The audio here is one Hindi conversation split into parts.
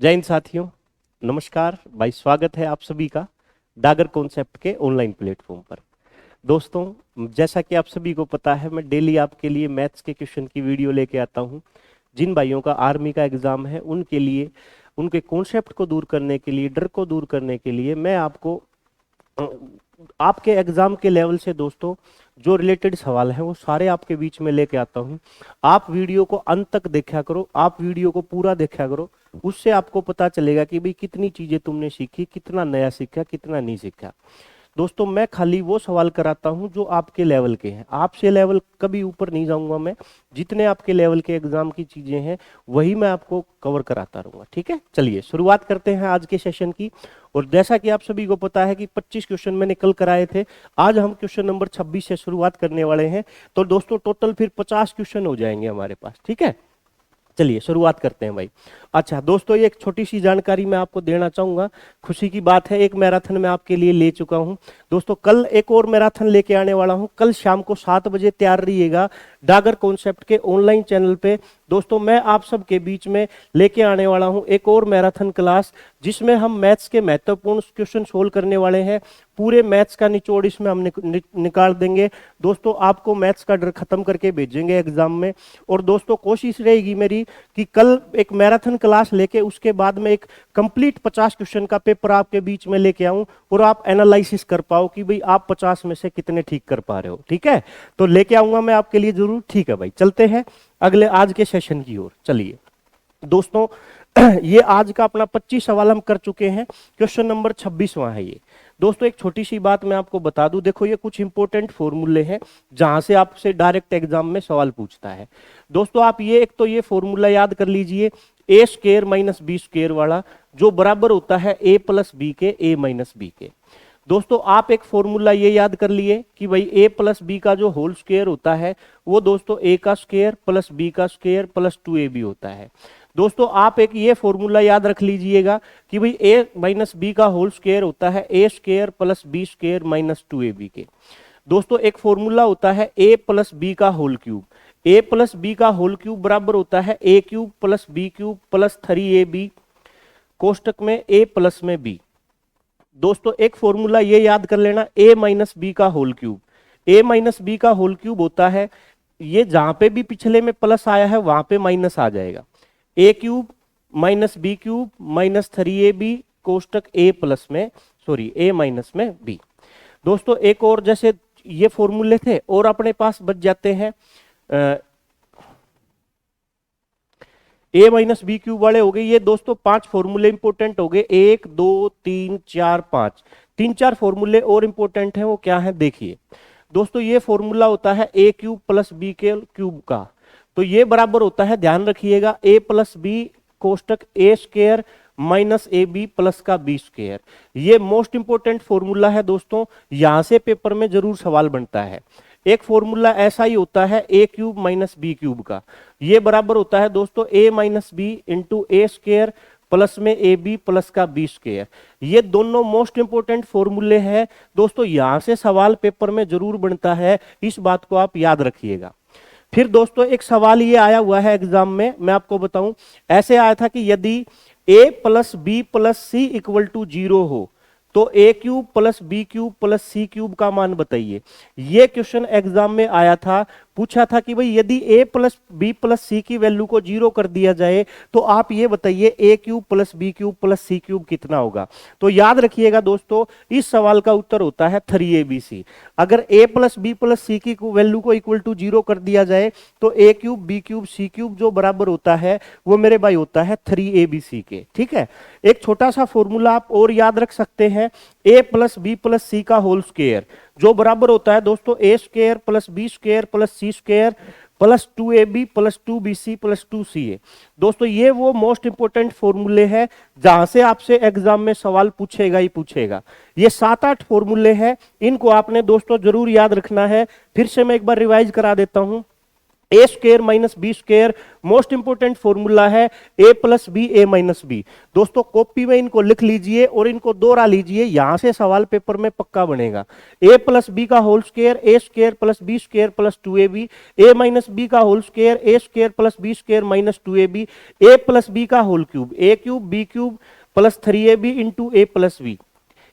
जय हिंद साथियों, नमस्कार भाई। स्वागत है आप सभी का डागर कॉन्सेप्ट के ऑनलाइन प्लेटफॉर्म पर। दोस्तों, जैसा कि आप सभी को पता है, मैं डेली आपके लिए मैथ्स के क्वेश्चन की वीडियो लेके आता हूं। जिन भाइयों का आर्मी का एग्जाम है उनके लिए, उनके कॉन्सेप्ट को दूर करने के लिए, डर को दूर करने के लिए मैं आपको आपके एग्जाम के लेवल से दोस्तों जो रिलेटेड सवाल हैं वो सारे आपके बीच में लेके आता हूं। आप वीडियो को अंत तक देखा करो, आप वीडियो को पूरा देखा करो। उससे आपको पता चलेगा कि भाई कितनी चीजें तुमने सीखी, कितना नया सीखा, कितना नहीं सीखा। दोस्तों, मैं खाली वो सवाल कराता हूं जो आपके लेवल के हैं। आपसे लेवल कभी ऊपर नहीं जाऊंगा मैं। जितने आपके लेवल के एग्जाम की चीजें हैं वही मैं आपको कवर कराता रहूंगा। ठीक है, चलिए शुरुआत करते हैं आज के सेशन की। और जैसा कि आप सभी को पता है कि 25 क्वेश्चन मैंने कल कराए थे, आज हम क्वेश्चन नंबर 26 से शुरुआत करने वाले हैं। तो दोस्तों टोटल फिर 50 क्वेश्चन हो जाएंगे हमारे पास। ठीक है, चलिए शुरुआत करते हैं भाई। अच्छा दोस्तों, ये एक छोटी सी जानकारी मैं आपको देना चाहूंगा। खुशी की बात है, एक मैराथन मैं आपके लिए ले चुका हूं। दोस्तों कल एक और मैराथन लेके आने वाला हूं। कल शाम को 7 बजे तैयार रहिएगा डागर कॉन्सेप्ट के ऑनलाइन चैनल पे। दोस्तों मैं आप सबके बीच में लेके आने वाला हूं एक और मैराथन क्लास, जिसमें हम मैथ्स के महत्वपूर्ण क्वेश्चन सोल्व करने वाले हैं। पूरे मैथ्स का निचोड़ इसमें हम निकाल देंगे। दोस्तों आपको मैथ्स का डर खत्म करके भेजेंगे एग्जाम में। और दोस्तों कोशिश रहेगी मेरी कि कल एक मैराथन क्लास लेके उसके बाद में एक कंप्लीट 50 क्वेश्चन का पेपर आपके बीच में लेके आऊं और आप एनालिसिस कर पाओ कि भाई आप 50 में से कितने ठीक कर पा रहे हो। ठीक है, तो लेके आऊंगा मैं आपके लिए जरूर। ठीक है भाई, चलते हैं अगले आज के सेशन की ओर। चलिए दोस्तों, ये आज का अपना 25 सवाल हम कर चुके हैं। क्वेश्चन नंबर 26वां है ये। दोस्तों एक छोटी सी बात मैं आपको बता दूं, देखो ये कुछ इंपॉर्टेंट फॉर्मूले हैं जहां से आपसे डायरेक्ट एग्जाम में सवाल पूछता है। दोस्तों आप ये एक तो ये फॉर्मूला याद कर लीजिए, ए स्क्वायर माइनस बी स्क्वायर वाला, जो बराबर होता है ए प्लस बी के, ए माइनस बी के। दोस्तों आप एक फॉर्मूला ये याद कर लिए कि भाई ए प्लस बी का जो होल स्क्वायर होता है वो दोस्तों ए का स्क्वायर प्लस बी का स्क्वायर प्लस 2ab होता है। दोस्तों आप एक ये फॉर्मूला याद रख लीजिएगा कि भाई ए माइनस बी का होल स्क्वायर होता है A square plus B square minus 2ab के। दोस्तों एक फॉर्मूला होता है ए प्लस बी का whole cube. A plus B का होल क्यूब बराबर होता है A cube plus B cube plus 3ab कोष्टक में ए प्लस में बी। दोस्तों एक फॉर्मूला ये याद कर लेना, ए माइनस बी का होल क्यूब। ए माइनस बी का होल क्यूब होता है, ये जहां पे भी पिछले में प्लस आया है वहां पे माइनस आ जाएगा। A cube minus B cube minus 3ab कोष्टक ए प्लस में, सॉरी ए माइनस में बी। दोस्तों एक और जैसे ये फॉर्मूले थे और अपने पास बच जाते हैं ए माइनस बी क्यूब वाले हो गए। ये दोस्तों 5 फॉर्मूले इंपोर्टेंट हो गए, 1 2 3 4 5। 3-4 फॉर्मूले और इंपोर्टेंट हैं, वो क्या है देखिए। दोस्तों ये फॉर्मूला होता है ए क्यूब प्लस बी के क्यूब का, तो ये बराबर होता है, ध्यान रखिएगा, ए प्लस बी कोष्टक A square minus A B plus का बी स्क्वायर। ये मोस्ट इंपोर्टेंट फॉर्मूला है दोस्तों, यहां से पेपर में जरूर सवाल बनता है। एक फॉर्मूला ऐसा ही होता है A cube minus B cube का, ये बराबर होता है दोस्तों ए minus B into A square plus में ए बी प्लस का बी स्क्वायर। ये दोनों मोस्ट इंपोर्टेंट फॉर्मूले हैं दोस्तों, यहां से सवाल पेपर में जरूर बनता है, इस बात को आप याद रखिएगा। फिर दोस्तों एक सवाल ये आया हुआ है एग्जाम में, मैं आपको बताऊं, ऐसे आया था कि यदि a plus B plus C equal to 0 हो तो A cube plus B cube plus C cube का मान बताइए। ये क्वेश्चन एग्जाम में आया था, पूछा था कि भाई यदि ए प्लस बी प्लस सी की वैल्यू को 0 कर दिया जाए तो आप ये बताइए A cube plus B cube plus C cube कितना होगा। तो याद रखिएगा दोस्तों, इस सवाल का उत्तर होता है 3abc। अगर ए प्लस बी प्लस सी की वैल्यू को इक्वल टू 0 कर दिया जाए तो A cube B cube C cube जो बराबर होता है वो मेरे भाई होता है 3abc के। ठीक है, एक छोटा सा फॉर्मूला आप और याद रख सकते हैं, A plus B plus C का होल स्क्वायर जो बराबर होता है दोस्तों A square plus B square plus C square plus 2ab plus 2bc plus 2ca। दोस्तों ये वो मोस्ट इंपोर्टेंट फॉर्मूले हैं जहां से आपसे एग्जाम में सवाल पूछेगा ही पूछेगा। ये 7-8 फॉर्मूले हैं, इनको आपने दोस्तों जरूर याद रखना है। फिर से मैं एक बार रिवाइज करा देता हूं। A square minus B square, most important formula है A plus B A minus B. दोस्तों कॉपी में इनको लिख लीजिए और इनको दोहरा लीजिए, यहां से सवाल पेपर में पक्का बनेगा। ए प्लस बी का whole square, A square plus B square plus 2ab, A minus B का whole square, A square plus B square minus 2ab, A plus B का whole cube, A cube B cube plus 3ab into A plus B,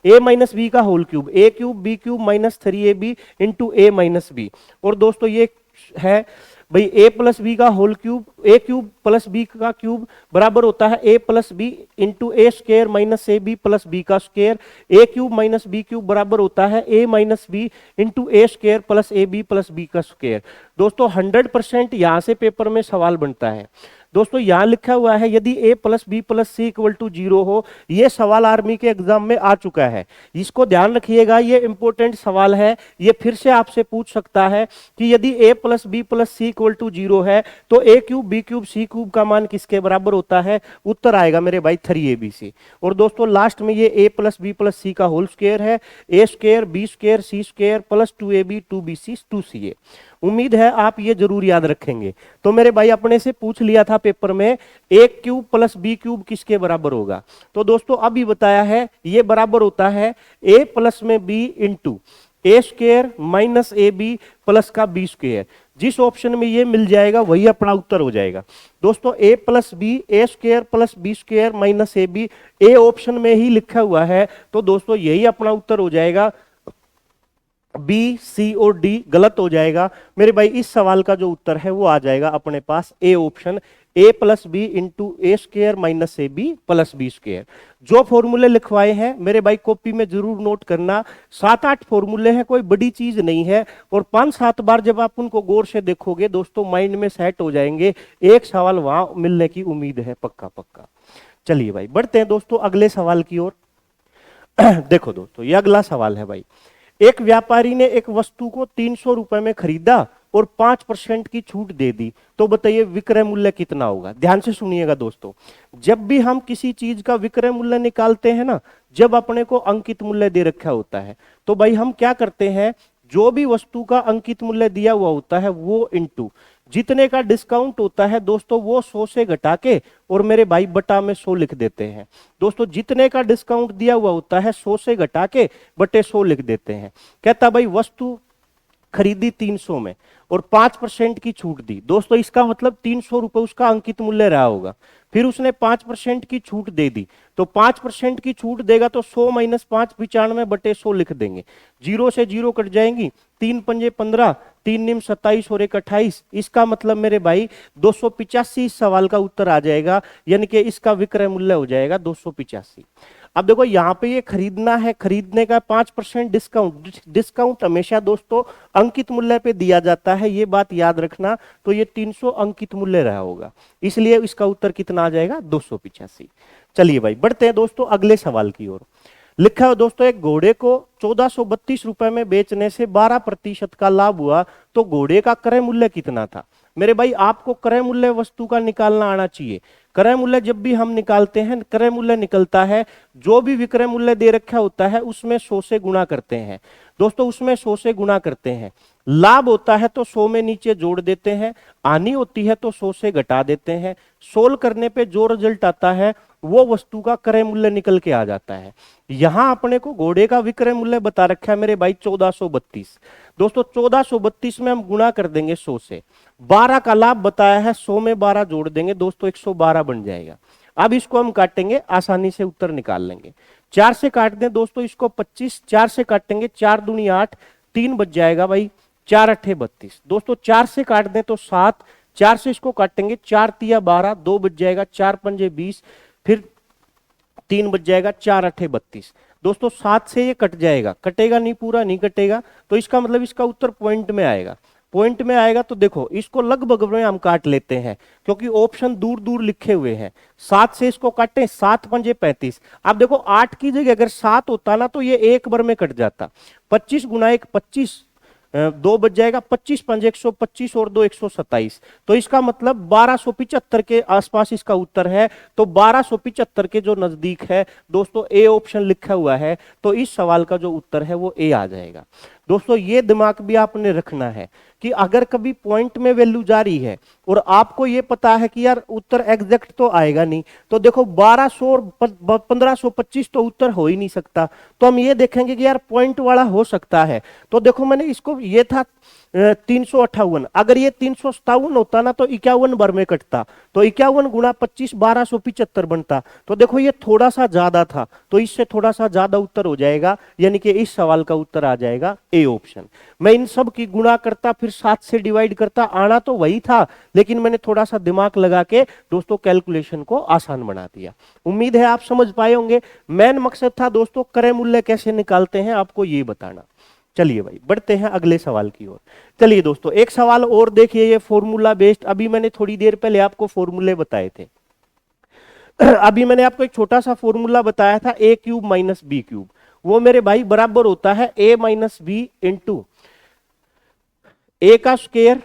A minus B का whole cube, A cube B cube minus 3ab into A minus B. और दोस्तों ये है भाई ए प्लस बी का whole cube, A cube plus B का क्यूब बराबर होता है A plus B into A square minus A B plus B का square, A cube minus B cube बराबर होता है A minus B into A square plus A B plus B का स्क्वायर। दोस्तों 100% यहां से पेपर में सवाल बनता है। दोस्तों यहां लिखा हुआ है यदि a plus B plus C equal to 0 हो, यह सवाल आर्मी के एग्जाम में आ चुका है, इसको ध्यान रखिएगा, ये इंपॉर्टेंट सवाल है। ये फिर से आपसे पूछ सकता है कि यदि a plus B plus C equal to 0 है तो a cube B cube C cube का मान किसके बराबर होता है? उत्तर आएगा मेरे भाई 3abc। और दोस्तों लास्ट में ये a plus B plus C का होल स्क्वायर है, a square B square C square plus 2ab 2bc 2ca। उम्मीद है आप ये जरूर याद रखेंगे। तो मेरे भाई अपने से पूछ लिया था पेपर में ए क्यूब प्लस बी क्यूब किसके बराबर होगा, तो दोस्तों अभी बताया है ये बराबर होता है ए प्लस में B into A square minus A B plus का बी स्क्वायर। जिस ऑप्शन में ये मिल जाएगा वही अपना उत्तर हो जाएगा। दोस्तों A plus B A square plus B square minus A B, A option में ही लिखा हुआ है, तो दोस्तों यही अपना उत्तर हो जाएगा। बी सी और डी गलत हो जाएगा मेरे भाई। इस सवाल का जो उत्तर है वो आ जाएगा अपने पास A option, A plus B into A square minus A B plus B square. जो फॉर्मूले लिखवाए हैं मेरे भाई कॉपी में जरूर नोट करना, 7-8 फॉर्मूले हैं, कोई बड़ी चीज नहीं है। और 5-7 बार जब आप उनको गौर से देखोगे दोस्तों माइंड में सेट हो जाएंगे, एक सवाल वहां मिलने की उम्मीद है पक्का पक्का। चलिए भाई बढ़ते हैं दोस्तों अगले सवाल की ओर। देखो दोस्तों ये अगला सवाल है भाई, एक व्यापारी ने एक वस्तु को 300 रुपए में खरीदा और 5% की छूट दे दी, तो बताइए विक्रय मूल्य कितना होगा? ध्यान से सुनिएगा दोस्तों, जब भी हम किसी चीज का विक्रय मूल्य निकालते हैं ना, जब अपने को अंकित मूल्य दे रखा होता है, तो भाई हम क्या करते हैं, जो भी वस्तु का अंकित मूल्य दिया हुआ होता है वो इंटू जितने का डिस्काउंट होता है दोस्तों वो 100 से घटा के और मेरे भाई बटा में 100 लिख देते हैं। दोस्तों जितने का डिस्काउंट दिया हुआ होता है 100 से घटा के बटे 100 लिख देते हैं। कहता भाई वस्तु खरीदी 300 में और 5% की छूट दी, दोस्तों इसका मतलब 300 रुपए उसका अंकित मूल्य रहा होगा। फिर उसने 5% की छूट दे दी, तो 5% की छूट देगा तो 100 माइनस 5 95 बटे 100 लिख देंगे, 0 से 0 कट जाएंगी, 3 पंजे 15, 3 निम 27 और 1 28। इसका मतलब मेरे भाई 285 इस सवाल का उत्तर आ जाएगा, यानी कि इसका विक्रय मूल्य हो जाएगा 285। अब देखो यहाँ पे ये खरीदना है, खरीदने का 5% डिस्काउंट, डिस्काउंट हमेशा दोस्तों अंकित मूल्य पे दिया जाता है, ये बात याद रखना। तो ये 300 अंकित मूल्य रहा होगा, इसलिए इसका उत्तर कितना आ जाएगा 285। चलिए भाई बढ़ते हैं दोस्तों अगले सवाल की ओर। लिखा है दोस्तों एक घोड़े को 1432 रुपए में बेचने से 12% का लाभ हुआ, तो घोड़े का क्रय मूल्य कितना था? मेरे भाई आपको क्रय मूल्य वस्तु का निकालना आना चाहिए। क्रय मूल्य जब भी हम निकालते हैं, क्रय मूल्य निकलता है जो भी विक्रय मूल्य दे रखा होता है उसमें 100 से गुणा करते हैं दोस्तों, उसमें 100 से गुणा करते हैं। लाभ होता है तो 100 में नीचे जोड़ देते हैं, हानि होती है तो 100 से घटा देते हैं। सोल्व करने पे जो रिजल्ट आता है वो वस्तु का क्रय मूल्य निकल के आ जाता है। यहां अपने को घोड़े का विक्रय मूल्य बता रखा है मेरे भाई 1432। दोस्तों 1432 में हम गुणा कर देंगे 100 से, 12 का लाभ बताया है, 100 में 12 जोड़ देंगे दोस्तों 112 बन जाएगा। अब इसको हम काटेंगे, आसानी से उत्तर निकाल लेंगे। 4 से काट दें दोस्तों इसको 25, 4 से काटेंगे 4 दूनी 8, 3 बच जाएगा भाई, 4 अट्ठे 32। दोस्तों 4 से काट दें तो 7, 4 से इसको काटेंगे 4 तिया 12, 2 बच जाएगा, 4 पंजे 20, फिर 3 बच जाएगा, 4 अट्ठे 32। दोस्तों 7 से ये कट जाएगा, कटेगा नहीं, पूरा नहीं कटेगा, तो इसका मतलब इसका उत्तर पॉइंट में आएगा। पॉइंट में आएगा तो देखो इसको लगभग में हम काट लेते हैं क्योंकि ऑप्शन दूर दूर लिखे हुए हैं। 7 से इसको काटें, 7 पंजे 35। अब देखो 8 की जगह अगर 7 होता ना तो ये एक बार में कट जाता। 25 गुना 1 25, 2 बच जाएगा, 25 पंजे 125 और 2 127। तो इसका मतलब 1275 के आसपास इसका उत्तर है। तो 1275 के जो नजदीक है दोस्तों ए ऑप्शन लिखा हुआ है, तो इस सवाल का जो उत्तर है वो ए आ जाएगा। दोस्तों ये दिमाग भी आपने रखना है कि अगर कभी पॉइंट में वैल्यू जा रही है और आपको ये पता है कि यार उत्तर एग्जैक्ट तो आएगा नहीं, तो देखो 1200 और 1525 तो उत्तर हो ही नहीं सकता, तो हम ये देखेंगे कि यार पॉइंट वाला हो सकता है। तो देखो मैंने इसको, ये था 358, अगर ये 357 होता ना तो 51 बार में कटता, तो 51 गुणा 25 1275 बनता। तो देखो ये थोड़ा सा ज्यादा था, तो इससे थोड़ा सा ज्यादा उत्तर हो जाएगा, यानी कि इस सवाल का उत्तर आ जाएगा ए ऑप्शन। मैं इन सब की गुणा करता फिर 7 से डिवाइड करता, आना तो वही था, लेकिन मैंने थोड़ा सा दिमाग लगा के दोस्तों कैलकुलेशन को आसान बना दिया। उम्मीद है आप समझ पाए होंगे। मेन मकसद था दोस्तों क्रय मूल्य कैसे निकालते हैं आपको ये बताना। चलिए भाई बढ़ते हैं अगले सवाल की ओर। चलिए दोस्तों एक सवाल और देखिए, ये फॉर्मूला बेस्ड, अभी मैंने थोड़ी देर पहले आपको फॉर्मूले बताए थे। अभी मैंने आपको एक छोटा सा फॉर्मूला बताया था ए क्यूब माइनस बी क्यूब, वो मेरे भाई बराबर होता है ए माइनस बी इंटू ए का स्क्वायर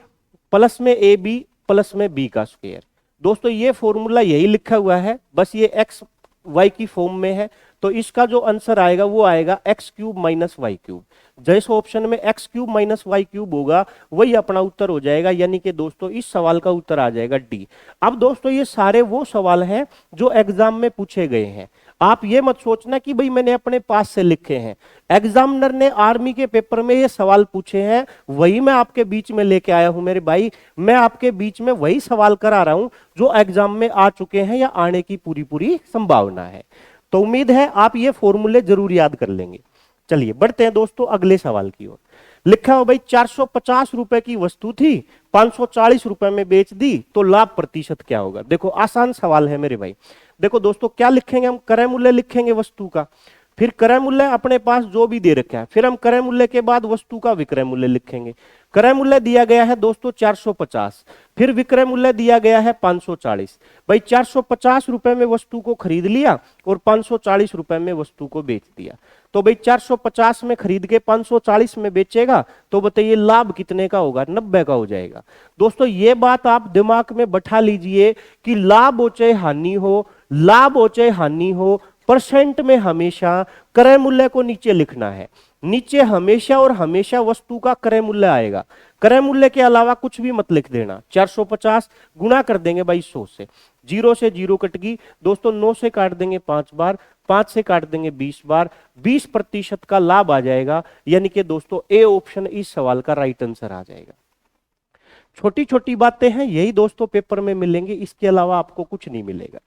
प्लस में ए बी प्लस में बी का स्क्वायर। दोस्तों ये फॉर्मूला यही लिखा हुआ है, बस ये एक्स वाई की फॉर्म में है, तो इसका जो आंसर आएगा वो आएगा X cube minus Y cube. जैसे ऑप्शन में X cube minus Y cube होगा वही अपना उत्तर हो जाएगा, यानी कि दोस्तों इस सवाल का उत्तर आ जाएगा डी। अब दोस्तों ये सारे वो सवाल हैं जो एग्जाम में पूछे गए हैं, आप ये मत सोचना कि भाई मैंने अपने पास से लिखे हैं, एग्जामिनर ने आर्मी के पेपर में ये सवाल पूछे हैं, वही मैं आपके बीच में लेके आया हूं मेरे भाई। मैं आपके बीच में वही सवाल करा रहा हूं जो एग्जाम में आ चुके हैं या आने की पूरी पूरी संभावना है। तो उम्मीद है आप ये फॉर्मूले जरूर याद कर लेंगे। चलिए बढ़ते हैं दोस्तों अगले सवाल की ओर। लिखा हो भाई 450 रुपए की वस्तु थी, 540 रुपए में बेच दी, तो लाभ प्रतिशत क्या होगा। देखो आसान सवाल है मेरे भाई। देखो दोस्तों क्या लिखेंगे हम, क्रय मूल्य लिखेंगे वस्तु का, फिर क्रय मूल्य अपने पास जो भी दे रखा है, फिर हम क्रय मूल्य के बाद वस्तु का विक्रय मूल्य लिखेंगे। क्रय मूल्य दिया गया है दोस्तों 450, फिर विक्रय मूल्य दिया गया है 540। भाई 450 रुपए में वस्तु को खरीद लिया और 540 रुपए में वस्तु को बेच दिया, तो भाई 450 में खरीद के 540 में बेचेगा, तो बताइए लाभ कितने का होगा, 90 का हो जाएगा। दोस्तों ये बात आप दिमाग में बैठा लीजिए कि लाभ हो चाहे हानि हो, लाभ हो चाहे हानि हो, परसेंट में हमेशा क्रय मूल्य को नीचे लिखना है। नीचे हमेशा और हमेशा वस्तु का क्रय मूल्य आएगा, क्रय मूल्य के अलावा कुछ भी मत लिख देना। 450 गुणा कर देंगे भाई 100 से जीरो कट गई दोस्तों, 9 से काट देंगे 5 बार, 5 से काट देंगे 20 बार, 20% का लाभ आ जाएगा, यानी कि दोस्तों ए ऑप्शन इस सवाल का राइट आंसर आ जाएगा। छोटी छोटी बातें हैं, यही दोस्तों पेपर में मिलेंगे, इसके अलावा आपको कुछ नहीं मिलेगा।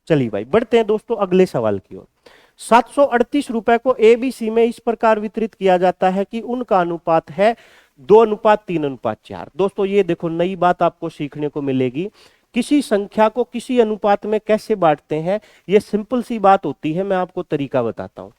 चलिए भाई बढ़ते हैं दोस्तों अगले सवाल की ओर। 738 रुपए को एबीसी में इस प्रकार वितरित किया जाता है कि उनका अनुपात है 2:3:4। दोस्तों ये देखो नई बात आपको सीखने को मिलेगी, किसी संख्या को किसी अनुपात में कैसे बांटते हैं, ये सिंपल सी बात होती है, मैं आपको तरीका बताता हूं।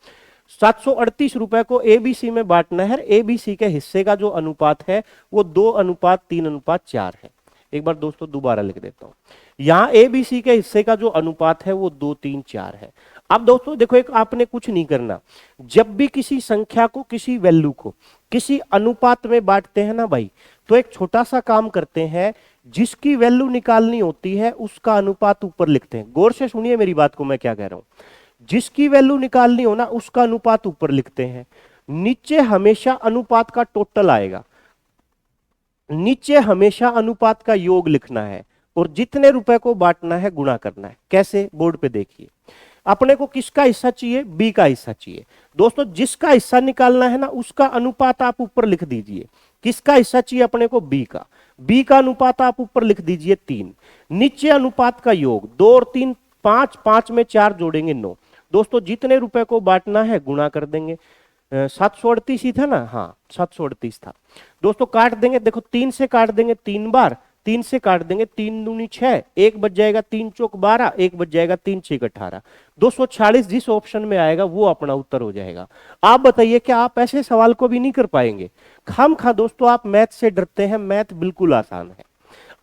738 रुपए को एबीसी में बांटना है, एबीसी के हिस्से का जो अनुपात है वो 2:3:4 है। एक बार दोस्तों दोबारा लिख देता हूं, यहां एबीसी के हिस्से का जो अनुपात है वो 2, 3, 4 है। अब दोस्तों देखो एक आपने कुछ नहीं करना, जब भी किसी संख्या को किसी वैल्यू को किसी अनुपात में बांटते हैं ना भाई, तो एक छोटा सा काम करते हैं, जिसकी वैल्यू निकालनी होती है उसका अनुपात ऊपर लिखते हैं। गौर से सुनिए मेरी बात को, मैं क्या कह रहा हूं, जिसकी वैल्यू निकालनी हो ना उसका अनुपात ऊपर लिखते हैं, नीचे हमेशा अनुपात का टोटल आएगा, नीचे हमेशा अनुपात का योग लिखना है, और जितने रुपए को बांटना है गुणा करना है। कैसे, बोर्ड पे देखिए, अपने को किसका हिस्सा चाहिए, बी का हिस्सा चाहिए। दोस्तों जिसका हिस्सा निकालना है ना उसका अनुपात आप ऊपर लिख दीजिए, किसका हिस्सा चाहिए अपने को, बी का, बी का अनुपात आप ऊपर लिख दीजिए 3, नीचे अनुपात का योग 2 और 3 5, 5 में 4 जोड़ेंगे 9। दोस्तों जितने रुपए को बांटना है गुणा कर देंगे, 738 ही था ना, हाँ 738 था। दोस्तों काट देंगे, देखो 3 से काट देंगे 3 बार, 3 से काट देंगे 3 दूनी 6, 1 बच जाएगा, 3 चौक 12, 1 बच जाएगा, 3 6 18, 246 जिस ऑप्शन में आएगा वो अपना उत्तर हो जाएगा। आप बताइए क्या आप ऐसे सवाल को भी नहीं कर पाएंगे? खामखा दोस्तों आप मैथ से डरते हैं, मैथ बिल्कुल आसान है।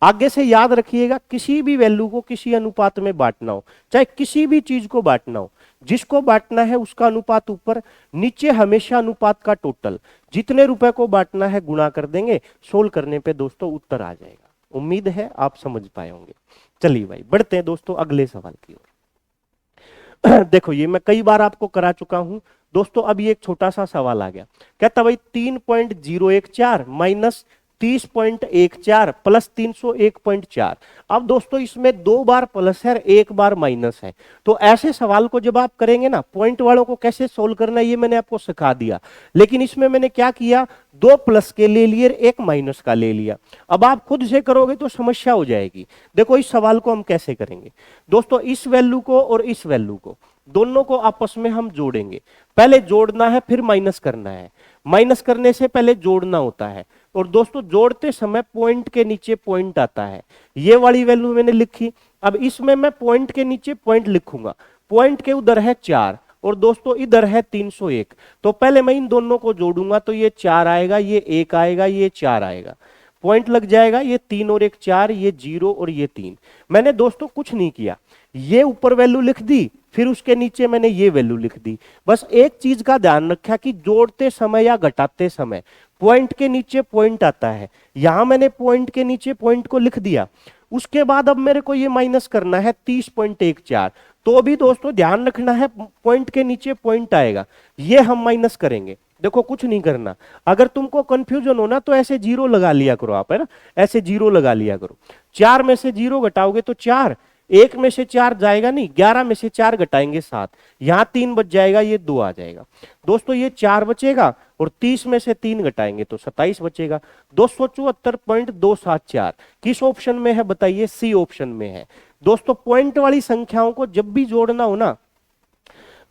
आगे से याद रखिएगा, किसी भी वैल्यू को किसी अनुपात में बांटना हो, चाहे किसी भी चीज को बांटना हो, जिसको बांटना है उसका अनुपात ऊपर, नीचे हमेशा अनुपात का टोटल, जितने रुपए को बांटना है गुणा कर देंगे, सोल्व करने पे दोस्तों उत्तर आ जाएगा। उम्मीद है आप समझ पाए होंगे। चलिए भाई बढ़ते हैं दोस्तों अगले सवाल की ओर। देखो ये मैं कई बार आपको करा चुका हूं दोस्तों। अब ये एक छोटा सा सवाल आ गया, कहता भाई 3.014 माइनस 30.14 प्लस 301.4। अब दोस्तों इसमें 2 बार प्लस है, 1 बार माइनस है। तो ऐसे सवाल को जब आप करेंगे ना, पॉइंट वालों को कैसे सोल्व करना है ये मैंने आपको सिखा दिया। लेकिन इसमें मैंने क्या किया, 2 प्लस के ले लिए, 1 माइनस का ले लिया। अब आप खुद से करोगे तो समस्या हो जाएगी। देखो इस सवाल को हम कैसे करेंगे दोस्तों, इस वैल्यू को और इस वैल्यू को दोनों को आपस में हम जोड़ेंगे। पहले जोड़ना है फिर माइनस करना है, माइनस करने से पहले जोड़ना होता है। और दोस्तों जोड़ते समय पॉइंट के नीचे पॉइंट आता है, ये वाली वैल्यू मैंने लिखी। अब इसमें मैं पॉइंट के नीचे पॉइंट लिखूंगा, पॉइंट के उधर है 4 और दोस्तों इधर है 301। तो पहले मैं इन दोनों को जोड़ूंगा तो ये 4 आएगा, ये 1 आएगा, ये 4 आएगा, पॉइंट लग जाएगा, ये 3 और 1 4, ये 0 और ये 3। मैंने दोस्तों कुछ नहीं किया, ये ऊपर वैल्यू लिख दी, फिर उसके नीचे मैंने ये वैल्यू लिख दी। बस एक चीज का ध्यान रखा कि जोड़ते समय या घटाते समय पॉइंट के नीचे पॉइंट आता है। यहां मैंने पॉइंट के नीचे पॉइंट को लिख दिया। उसके बाद अब मेरे को ये माइनस करना है 30.14। तो भी दोस्तों ध्यान रखना है पॉइंट के नीचे पॉइंट आएगा, ये हम माइनस करेंगे। देखो कुछ नहीं करना, अगर तुमको कंफ्यूजन हो ना तो ऐसे 0 लगा लिया करो आप, है ना, ऐसे 0 लगा लिया करो। 4 में से 0 घटाओगे तो 4, 1 में से 4 जाएगा नहीं, 11 में से 4 घटाएंगे 7, यहां 3 बच जाएगा, ये 2 आ जाएगा। दोस्तों ये 4 बचेगा और 30 में से 3 घटाएंगे तो 27 बचेगा। 274.274 किस ऑप्शन में है बताइए, सी ऑप्शन में है। दोस्तों पॉइंट वाली संख्याओं को जब भी जोड़ना हो ना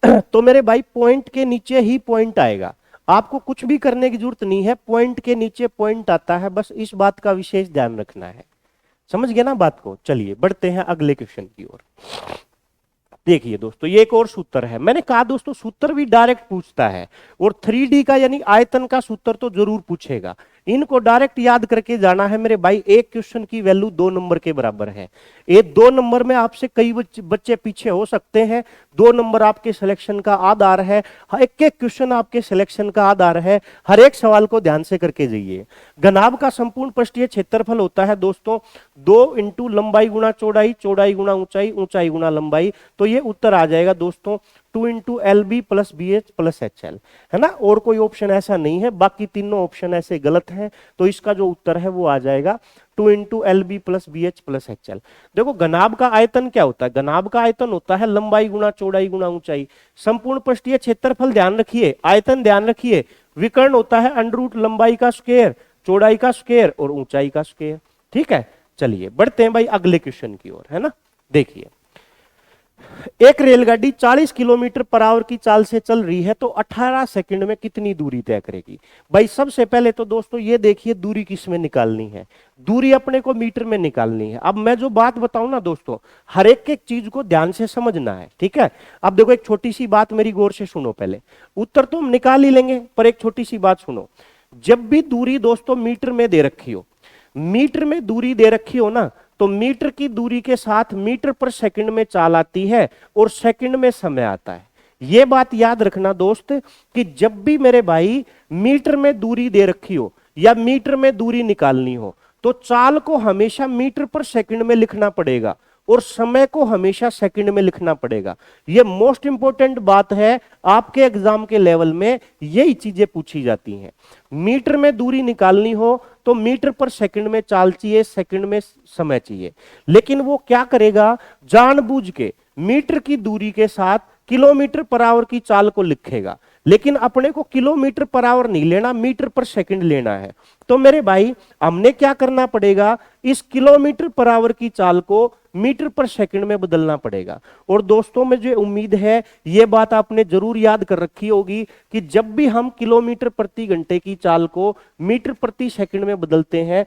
तो मेरे भाई पॉइंट के नीचे ही पॉइंट आएगा, आपको कुछ भी करने की जरूरत नहीं है, पॉइंट के नीचे पॉइंट आता है, बस इस बात का विशेष ध्यान रखना है। समझ गए ना बात को। चलिए बढ़ते हैं अगले क्वेश्चन की ओर। देखिए दोस्तों ये एक और सूत्र है, मैंने कहा दोस्तों सूत्र भी डायरेक्ट पूछता है, और 3D का यानी आयतन का सूत्र तो जरूर पूछेगा। इनको डायरेक्ट याद करके जाना है मेरे भाई। एक क्वेश्चन की वैल्यू 2 नंबर के बराबर है। ये 2 नंबर में आपसे कई बच्चे पीछे हो सकते हैं, 2 नंबर आपके सिलेक्शन का आधार है, एक एक क्वेश्चन आपके सिलेक्शन का आधार है। हर एक सवाल को ध्यान से करके जाइए। घनाभ का संपूर्ण पृष्ठीय क्षेत्रफल होता है दोस्तों 2 इंटू लंबाई गुणा चौड़ाई, चौड़ाई गुणा ऊंचाई, ऊंचाई गुणा लंबाई। तो ये उत्तर आ जाएगा दोस्तों 2 into L B plus B H plus H L, है ना। और कोई ऑप्शन ऐसा नहीं है, बाकी तीनों ऑप्शन ऐसे गलत हैं। तो इसका जो उत्तर है वो आ जाएगा 2 into L B plus B H plus H L. देखो घनाभ का आयतन क्या होता है, घनाभ का आयतन होता है लंबाई गुणा चौड़ाई गुणा ऊंचाई। संपूर्ण पृष्ठीय क्षेत्रफल ध्यान रखिए, आयतन ध्यान रखिए, विकर्ण होता है अंडर लंबाई का स्क्वायर, चौड़ाई का स्क्वायर और ऊंचाई का स्क्वायर। ठीक है, चलिए बढ़ते हैं भाई अगले क्वेश्चन की ओर, है ना। देखिए एक रेलगाड़ी 40 किलोमीटर पर आवर की चाल से चल रही है तो 18 सेकंड में कितनी दूरी तय करेगी। भाई सबसे पहले तो दोस्तों ये देखिए दूरी किस में निकालनी है, दूरी अपने को मीटर में निकालनी है। अब मैं जो बात बताऊं ना दोस्तों, हर एक चीज को ध्यान से समझना है, ठीक है। अब देखो एक छोटी सी बात मेरी गौर से सुनो, पहले उत्तर तो हम निकाल ही लेंगे पर एक छोटी सी बात सुनो। जब भी दूरी दोस्तों मीटर में दे रखी हो, मीटर में दूरी दे रखी हो ना, तो मीटर की दूरी के साथ मीटर पर सेकंड में चाल आती है और सेकंड में समय आता है। यह बात याद रखना दोस्त कि जब भी मेरे भाई मीटर में दूरी दे रखी हो या मीटर में दूरी निकालनी हो तो चाल को हमेशा मीटर पर सेकंड में लिखना पड़ेगा और समय को हमेशा सेकंड में लिखना पड़ेगा। यह मोस्ट इंपॉर्टेंट बात है, आपके एग्जाम के लेवल में यही चीजें पूछी जाती हैं। मीटर में दूरी निकालनी हो तो मीटर पर सेकंड में चाल चाहिए, सेकंड में समय चाहिए। लेकिन वो क्या करेगा, जानबूझ के मीटर की दूरी के साथ किलोमीटर पर आवर की चाल को लिखेगा, लेकिन अपने को किलोमीटर पर आवर नहीं लेना, मीटर पर सेकंड लेना है। तो मेरे भाई हमने क्या करना पड़ेगा, इस किलोमीटर पर आवर की चाल को मीटर पर सेकंड में बदलना पड़ेगा। और दोस्तों मुझे उम्मीद है यह बात आपने जरूर याद कर रखी होगी कि जब भी हम किलोमीटर प्रति घंटे की चाल को मीटर प्रति सेकंड में बदलते हैं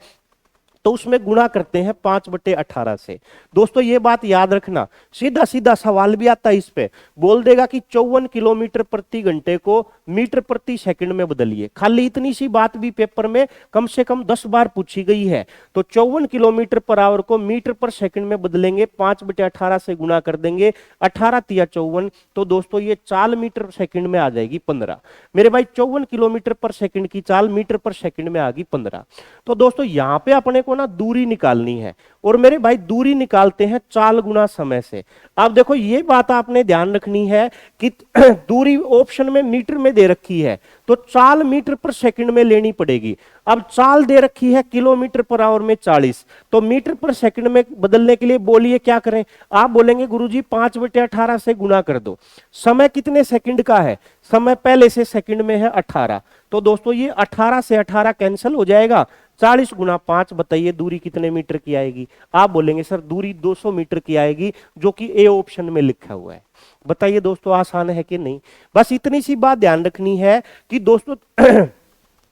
तो उसमें गुणा करते हैं 5/18 से। दोस्तों ये बात याद रखना, सीधा सीधा सवाल भी आता है इस पे, बोल देगा कि 54 किलोमीटर प्रति घंटे को मीटर प्रति सेकंड में बदलिए। खाली इतनी सी बात भी पेपर में कम से कम 10 बार पूछी गई है। तो 54 किलोमीटर पर आवर को मीटर पर सेकंड में बदलेंगे, 5/18 से गुणा कर देंगे, 18 तिया 54, तो दोस्तों ये चाल मीटर सेकंड में आ जाएगी 15। मेरे भाई 54 किलोमीटर पर सेकंड की चाल मीटर पर सेकंड में आ गई 15। तो दोस्तों यहां पे अपने को को ना दूरी निकालनी है, और मेरे भाई दूरी निकालते हैं चाल गुना समय से। अब देखो ये बात आपने ध्यान रखनी है कि दूरी ऑप्शन में मीटर में दे रखी है, तो चाल मीटर पर सेकंड में लेनी पड़ेगी। अब चाल दे रखी है किलोमीटर पर आवर में 40, तो मीटर पर सेकंड में बदलने के लिए बोलिए क्या करें। आप बोलेंगे गुरुजी 5/18 से गुना कर दो। समय कितने सेकंड का है, समय पहले से सेकंड में है 18, तो दोस्तों ये 18 से 18 कैंसिल हो जाएगा। 40 गुना 5, बताइए दूरी कितने मीटर की आएगी। आप बोलेंगे सर दूरी 200 मीटर की आएगी, जो कि ए ऑप्शन में लिखा हुआ है। बताइए दोस्तों आसान है कि नहीं। बस इतनी सी बात ध्यान रखनी है कि दोस्तों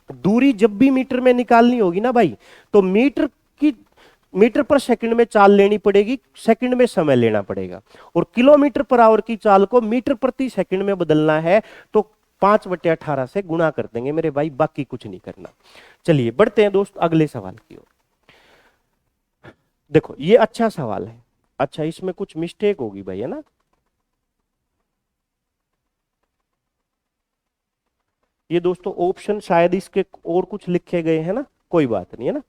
दूरी जब भी मीटर में निकालनी होगी ना भाई, तो मीटर पर सेकंड में चाल लेनी पड़ेगी, सेकंड में समय लेना पड़ेगा, और किलोमीटर पर आवर की चाल को मीटर प्रति सेकंड में बदलना है, तो 5/18 से गुणा कर देंगे मेरे भाई, बाकी कुछ नहीं करना। चलिए बढ़ते हैं दोस्त अगले सवाल की ओर। देखो ये अच्छा सवाल है। अच्छा इसमें कुछ मिस्टेक होगी भाई, है ना। ये दोस्तों ऑप्शन शायद इसके और कुछ लिखे गए हैं ना, कोई बात नहीं है ना।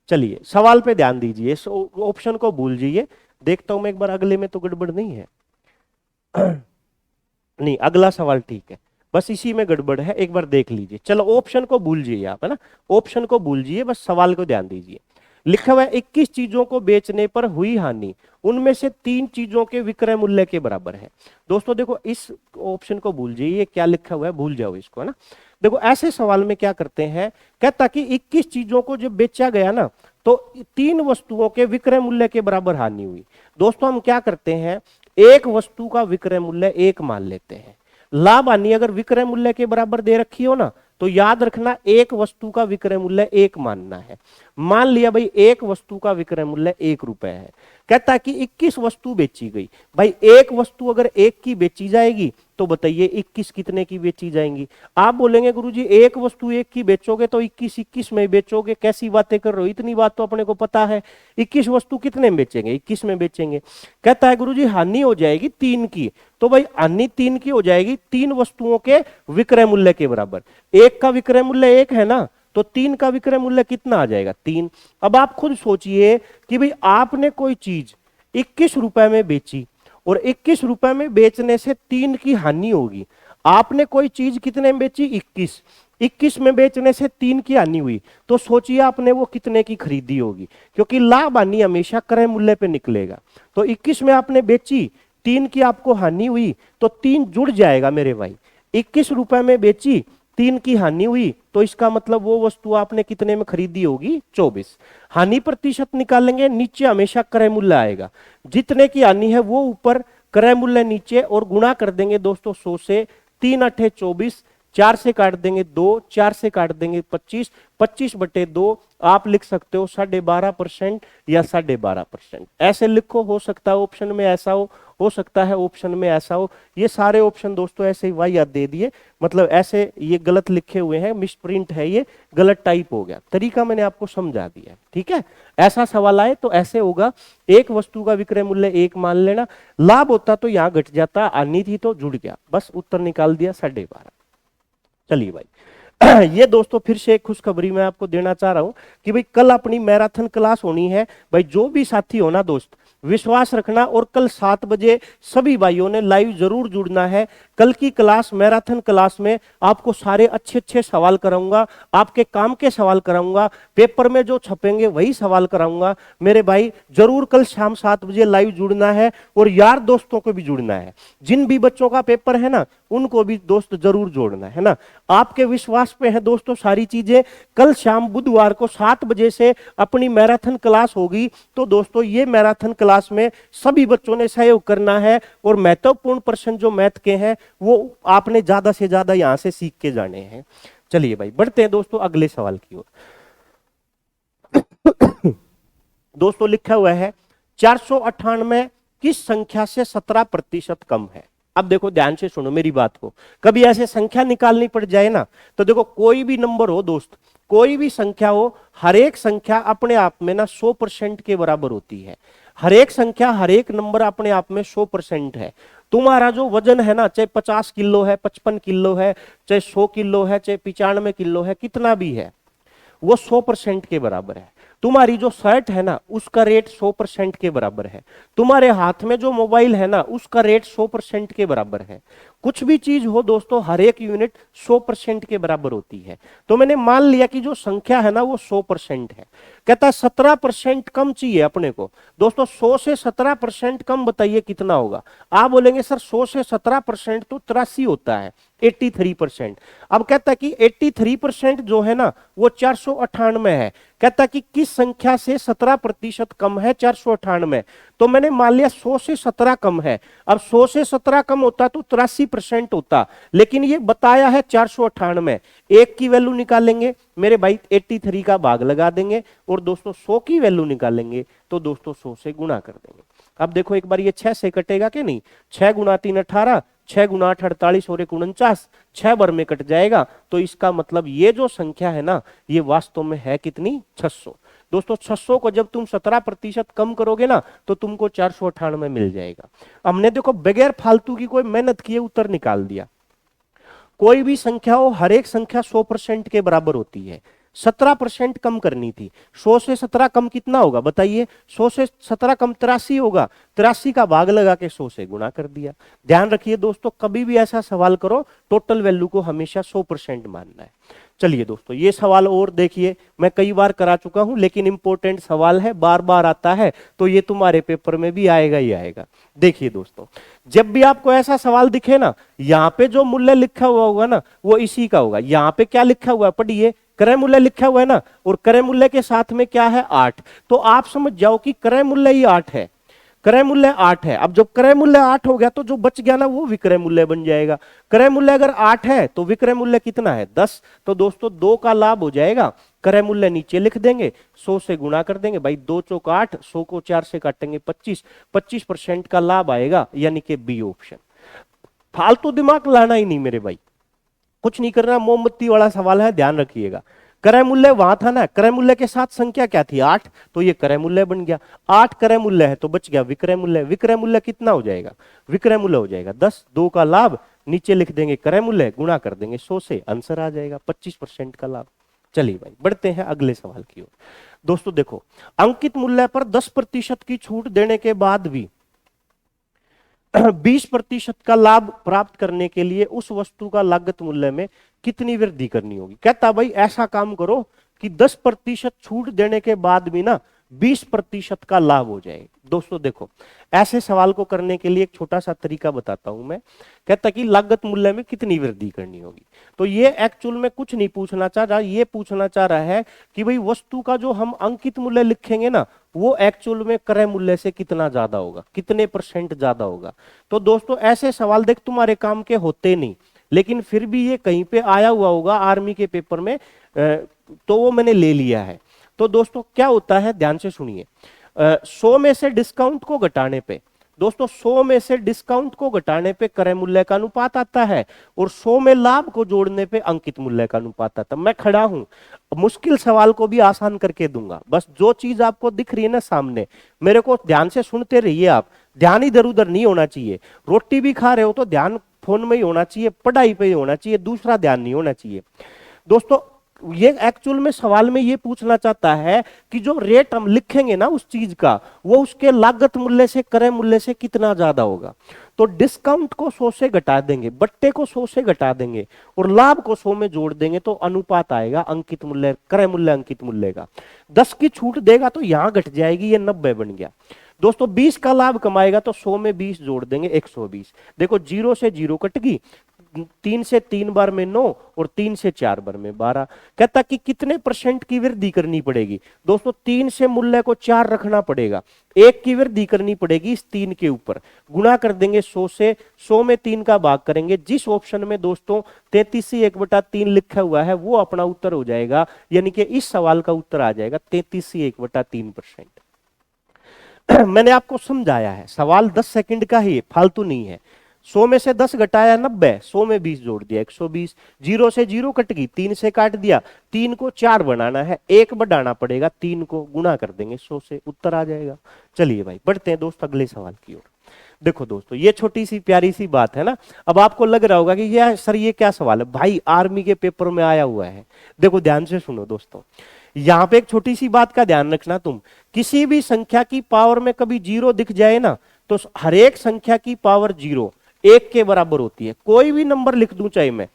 चलिए सवाल पे ध्यान दीजिए, इस ऑप्शन को भूल जाइए। देखता हूं मैं एक बार अगले में तो गड़बड़ नहीं है। नहीं अगला सवाल ठीक है, बस इसी में गड़बड़ है, एक बार देख लीजिए। चलो ऑप्शन को भूल जाइए आप, है ना, ऑप्शन को भूल जाइए, बस सवाल को ध्यान दीजिए। लिखा हुआ है 21 चीजों को बेचने पर हुई हानि उनमें से 3 चीजों के विक्रय मूल्य के बराबर है। दोस्तों देखो इस ऑप्शन को भूल जाइए, क्या लिखा हुआ है भूल जाओ इसको, है ना। देखो ऐसे सवाल में क्या करते हैं, कहता कि 21 चीजों को जब बेचा गया ना, तो 3 वस्तुओं के विक्रय मूल्य के बराबर हानि हुई। दोस्तों हम क्या करते हैं, एक वस्तु का विक्रय मूल्य 1 मान लेते हैं। लाभ हानि अगर विक्रय मूल्य के बराबर दे रखी हो ना, तो याद रखना एक वस्तु का विक्रय मूल्य 1 मानना है। मान लिया भाई एक वस्तु का विक्रय मूल्य 1 रुपए है। कहता है कि 21 वस्तु बेची गई। भाई एक वस्तु अगर 1 की बेची जाएगी, तो बताइए 21 कितने की बेची जाएंगी। आप बोलेंगे गुरुजी एक वस्तु 1 की बेचोगे तो 21 में बेचोगे, कैसी बातें कर रहे हो, इतनी बात तो अपने को पता है। 21 वस्तु कितने में बेचेंगे, 21 में बेचेंगे। कहता है गुरुजी हानि हो जाएगी 3 की, तो भाई हानि 3 की हो जाएगी 3 वस्तुओं के विक्रय मूल्य के बराबर। एक का विक्रय मूल्य 1 है ना, तो 3 का विक्रय मूल्य कितना आ जाएगा 3। अब आप खुद सोचिए कि भाई आपने कोई चीज 21 रुपए में बेची, और 21 रुपए में बेचने से 3 की हानि होगी। आपने कोई चीज कितने में बेची 21 में बेचने से 3 की हानि हुई, तो सोचिए आपने वो कितने की खरीदी होगी, क्योंकि लाभ हानि हमेशा क्रय मूल्य पे निकलेगा। तो 21 में आपने बेची, 3 की आपको हानि हुई, तो 3 जुड़ जाएगा मेरे भाई। 21 रुपए में बेची, 3 की हानि हुई, तो इसका मतलब वो वस्तु आपने कितने में खरीदी होगी 24। हानि प्रतिशत निकालेंगे, नीचे हमेशा क्रय मूल्य आएगा। जितने की हानि है वो ऊपर, क्रय मूल्य नीचे, और गुणा कर देंगे दोस्तों 100 से। 3 8 24, 4 से काट देंगे 2, 4 से काट देंगे 25, 25/2 आप लिख सकते हो 12.5% या 12.5%। ऐसे लिखो, हो सकता है ऑप्शन में ऐसा हो सकता है ऑप्शन में ऐसा हो। ये सारे ऑप्शन दोस्तों ऐसे ही वाहियात दे दिए, मतलब ऐसे ये गलत लिखे हुए हैं, मिसप्रिंट है, ये गलत टाइप हो गया। तरीका मैंने आपको समझा दिया, ठीक है। ऐसा सवाल आए तो ऐसे होगा, एक वस्तु का विक्रय मूल्य 1 मान लेना, लाभ होता तो यहां घट जाता, हानि थी तो जुड़ गया, बस उत्तर निकाल दिया 12.5। चलिए भाई ये दोस्तों फिर से एक खुशखबरी मैं आपको देना चाह रहा हूं कि भाई कल अपनी मैराथन क्लास होनी है। भाई जो भी साथी हो ना दोस्त, विश्वास रखना, और कल 7 बजे सभी भाइयों ने लाइव जरूर जुड़ना है। कल की क्लास मैराथन क्लास में आपको सारे अच्छे अच्छे सवाल कराऊंगा, आपके काम के सवाल कराऊंगा, पेपर में जो छपेंगे वही सवाल कराऊंगा। मेरे भाई जरूर कल शाम 7 बजे लाइव जुड़ना है, और यार दोस्तों को भी जुड़ना है। जिन भी बच्चों का पेपर है ना, उनको भी दोस्त जरूर जोड़ना है ना। आपके विश्वास पे है दोस्तों सारी चीजें। कल शाम बुधवार को 7 बजे से अपनी मैराथन क्लास होगी, तो दोस्तों ये मैराथन क्लास में सभी बच्चों ने सहयोग करना है, और महत्वपूर्ण प्रश्न जो मैथ के हैं वो आपने ज्यादा से ज्यादा यहां से सीख के जाने हैं। चलिए भाई बढ़ते हैं दोस्तों अगले सवाल की ओर। दोस्तों लिखा हुआ है 498 किस संख्या से 17% कम है। अब देखो ध्यान से सुनो मेरी बात को, कभी ऐसे संख्या निकालनी पड़ जाए ना, तो देखो कोई भी नंबर हो दोस्त, कोई भी संख्या हो, हर एक संख्या अपने आप में ना 100% के बराबर होती है। हर एक संख्या, हर एक नंबर अपने आप में 100% है। तुम्हारा जो वजन है ना, चाहे 50 किलो है, 55 किलो है, चाहे 100 किलो है, चाहे 95 किलो है, कितना भी है, वो 100% के बराबर है। तुम्हारी जो शर्ट है ना उसका रेट 100% के बराबर है, तुम्हारे हाथ में जो मोबाइल है ना उसका रेट 100% के बराबर है। कुछ भी चीज हो दोस्तों, हर एक यूनिट 100% के बराबर होती है। तो मैंने मान लिया कि जो संख्या है ना वो 100% है। कहता है 17% कम चाहिए अपने को। दोस्तों 100 से 17% कम बताइए कितना होगा। आप बोलेंगे सर 100 से 17% तो 83 होता है, 83%। अब कहता है कि 83% जो है ना वो 498 है। कहता है कि किस संख्या से 17% कम है 498। तो मैंने मान लिया 100 से 17 कम है। अब 100 से 17 कम होता तो 83% होता, लेकिन ये बताया है 498। एक की वैल्यू निकालेंगे मेरे भाई 83 का भाग लगा देंगे, और दोस्तों 100 की वैल्यू निकालेंगे तो दोस्तों 100 से गुणा कर देंगे। अब देखो एक बार ये 6 से कटेगा कि नहीं, 6 गुणा 3 18, 6 गुणा 8 48 और 1 49, 6 बार में कट जाएगा। तो इसका मतलब ये जो संख्या है ना ये वास्तव में है कितनी, 600। दोस्तों 600 को जब तुम 17% कम करोगे ना तो तुमको 498 मिल जाएगा। हमने देखो बगैर फालतू की कोई मेहनत किए उत्तर निकाल दिया। कोई भी संख्या हो, हर एक संख्या 100% के बराबर होती है। 17% कम करनी थी, 100 से 17 कम कितना होगा बताइए, 100 से 17 कम 83 होगा, 83 का भाग लगा के 100 से गुणा कर दिया। ध्यान रखिए दोस्तों, कभी भी ऐसा सवाल करो टोटल वैल्यू को हमेशा 100% मानना है। चलिए दोस्तों ये सवाल और देखिए, मैं कई बार करा चुका हूं लेकिन इंपॉर्टेंट सवाल है, बार बार आता है तो ये तुम्हारे पेपर में भी आएगा ही आएगा। देखिए दोस्तों, जब भी आपको ऐसा सवाल दिखे ना, यहां पे जो मूल्य लिखा हुआ होगा ना वो इसी का होगा। यहां पे क्या लिखा हुआ है पढ़िए, क्रय मूल्य लिखा हुआ है ना, और क्रय मूल्य के साथ में क्या है 8। तो आप समझ जाओ कि क्रय मूल्य ही 8 है, क्रय मूल्य 8 है। अब जब क्रय मूल्य 8 हो गया तो जो बच गया ना वो विक्रय मूल्य बन जाएगा। क्रय मूल्य अगर 8 है तो विक्रय मूल्य कितना है 10। तो दोस्तों 2 का लाभ हो जाएगा, क्रय मूल्य नीचे लिख देंगे, 100 से गुणा कर देंगे भाई, 2 चौक 8, 100 को 4 से काटेंगे 25, 25% का लाभ आएगा, यानी कि बी ऑप्शन। फालतू दिमाग लाना ही नहीं मेरे भाई, कुछ नहीं करना, मोमबत्ती वाला सवाल है, ध्यान रखिएगा। क्रय मूल्य वहां था ना, क्रय मूल्य के साथ संख्या क्या थी 8, तो ये क्रय मूल्य बन गया। 8 क्रय मूल्य है तो बच गया विक्रय मूल्य। विक्रय मूल्य कितना हो जाएगा, विक्रय मूल्य हो जाएगा 10। 2 का लाभ नीचे लिख देंगे क्रय मूल्य, गुणा कर देंगे 100 से, आंसर आ जाएगा 25% का लाभ। चलिए भाई बढ़ते हैं अगले सवाल की ओर। दोस्तों देखो, अंकित मूल्य पर 10% की छूट देने के बाद भी 20% का लाभ प्राप्त करने के लिए उस वस्तु का लागत मूल्य में कितनी वृद्धि करनी होगी। कहता भाई ऐसा काम करो कि 10% छूट देने के बाद भी ना 20% का लाभ हो जाए। दोस्तों देखो, ऐसे सवाल को करने के लिए एक छोटा सा तरीका बताता हूं मैं। कहता कि लागत मूल्य में कितनी वृद्धि करनी होगी, तो ये एक्चुअल में कुछ नहीं पूछना चाह रहा, ये पूछना चाह रहा है कि भाई वस्तु का जो हम अंकित मूल्य लिखेंगे ना वो एक्चुअल में क्रय मूल्य से कितना ज्यादा होगा, कितने % ज्यादा होगा। तो दोस्तों ऐसे सवाल देख तुम्हारे काम के होते नहीं, लेकिन फिर भी ये कहीं पे आया हुआ होगा आर्मी के पेपर में, तो वो मैंने ले लिया है। तो दोस्तों क्या होता है, ध्यान से सुनिए। 100 में से डिस्काउंट को घटाने पे, दोस्तों 100 में से डिस्काउंट को घटाने पे क्रय मूल्य का अनुपात आता है, और 100 में लाभ को जोड़ने पे अंकित मूल्य का अनुपात आता है। मैं खड़ा हूं, मुश्किल सवाल को भी आसान करके दूंगा, बस जो चीज आपको दिख रही है ना सामने, मेरे को ध्यान से सुनते रहिए आप। ध्यान इधर उधर नहीं होना चाहिए, रोटी भी खा रहे हो तो ध्यान फोन में ही होना चाहिए, पढ़ाई पे ही होना चाहिए, दूसरा ध्यान नहीं होना चाहिए। दोस्तों ये एक्चुअल में सवाल में ये पूछना चाहता है कि जो रेट हम लिखेंगे ना उस चीज का, वो उसके लागत मूल्य से क्रय मूल्य से कितना ज्यादा होगा। तो डिस्काउंट को 100 से घटा देंगे, बट्टे को 100 से घटा देंगे, और लाभ को 100 में जोड़ देंगे, तो अनुपात आएगा अंकित मूल्य क्रय मूल्य अंकित मूल्य का। 10 की छूट देगा तो यहां घट जाएगी, ये 90 बन गया। दोस्तों 20 का लाभ कमाएगा तो 100 में 20 जोड़ देंगे 120। देखो 0 से 0 कट गई, 3 से 3 बार में 9 और 3 से 4 बार में 12। कहता कि कितने % की वृद्धि करनी पड़ेगी। दोस्तों 3 से मूल्य को 4 रखना पड़ेगा, 1 की वृद्धि करनी पड़ेगी इस 3 के ऊपर, गुणा कर देंगे 100 से, 100 में 3 का भाग करेंगे। जिस ऑप्शन में दोस्तों 33/1/3 लिखा हुआ है वो अपना उत्तर हो जाएगा, यानी कि इस सवाल का उत्तर आ जाएगा 33/1/3%। मैंने आपको समझाया है, सवाल 10 सेकंड का ही, फालतू नहीं है। 100 में से 10 घटाया 90, 100 में 20 जोड़ दिया 120। 0 से 0 कट गई, 3 से काट दिया, 3 को 4 बनाना है, 1 बढ़ाना पड़ेगा, 3 को गुणा कर देंगे 100 से, उत्तर आ जाएगा। चलिए भाई बढ़ते हैं दोस्त अगले सवाल की ओर। देखो दोस्तों ये छोटी सी प्यारी सी बात है ना। अब आपको लग रहा होगा कि ये सर ये क्या सवाल है, भाई आर्मी के पेपर में आया हुआ है। देखो ध्यान से सुनो दोस्तों, यहां पे एक छोटी सी बात का ध्यान रखना, तुम किसी भी संख्या की पावर में कभी जीरो दिख जाए ना, तो हर एक संख्या की पावर जीरो एक के बराबर होती है। कोई भी नंबर लिख दूं चाहे मैं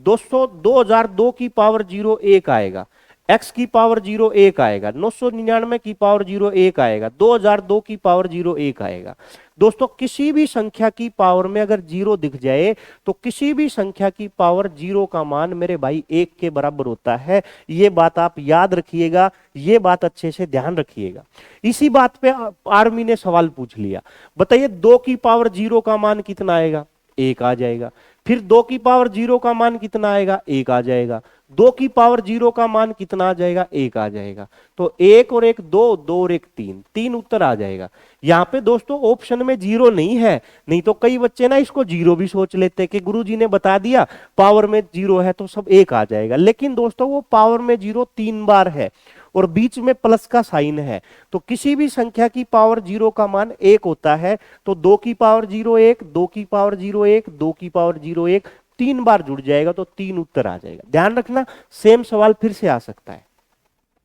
2002 की पावर जीरो एक आएगा, x की पावर जीरो एक आएगा, 999 की पावर जीरो एक आएगा, 2002 की पावर जीरो एक आएगा। दोस्तों किसी भी संख्या की पावर में अगर जीरो दिख जाए तो किसी भी संख्या की पावर जीरो का मान मेरे भाई एक के बराबर होता है। ये बात आप याद रखिएगा, ये बात अच्छे से ध्यान रखिएगा। इसी बात पे आर्मी ने सवाल पूछ लिया, बताइए 2 की पावर जीरो का मान कितना आएगा? एक आ जाएगा। फिर 2 की पावर जीरो का मान कितना आएगा? एक आ जाएगा। 2 की पावर जीरो का मान कितना आ जाएगा? एक आ जाएगा। तो एक और एक दो, दो और एक तीन, तीन उत्तर आ जाएगा। यहाँ पे दोस्तों ऑप्शन में जीरो नहीं है, नहीं तो कई बच्चे ना इसको जीरो भी सोच लेते कि गुरुजी ने बता दिया पावर में जीरो है तो सब एक आ जाएगा। लेकिन दोस्तों वो पावर में जीरो 3 बार है और बीच में प्लस का साइन है, तो किसी भी संख्या की पावर जीरो का मान एक होता है। तो 2 की पावर जीरो एक, 2 की पावर जीरो एक, 2 की पावर जीरो एक, 3 बार जुड़ जाएगा तो 3 उत्तर आ जाएगा। ध्यान रखना, सेम सवाल फिर से आ सकता है।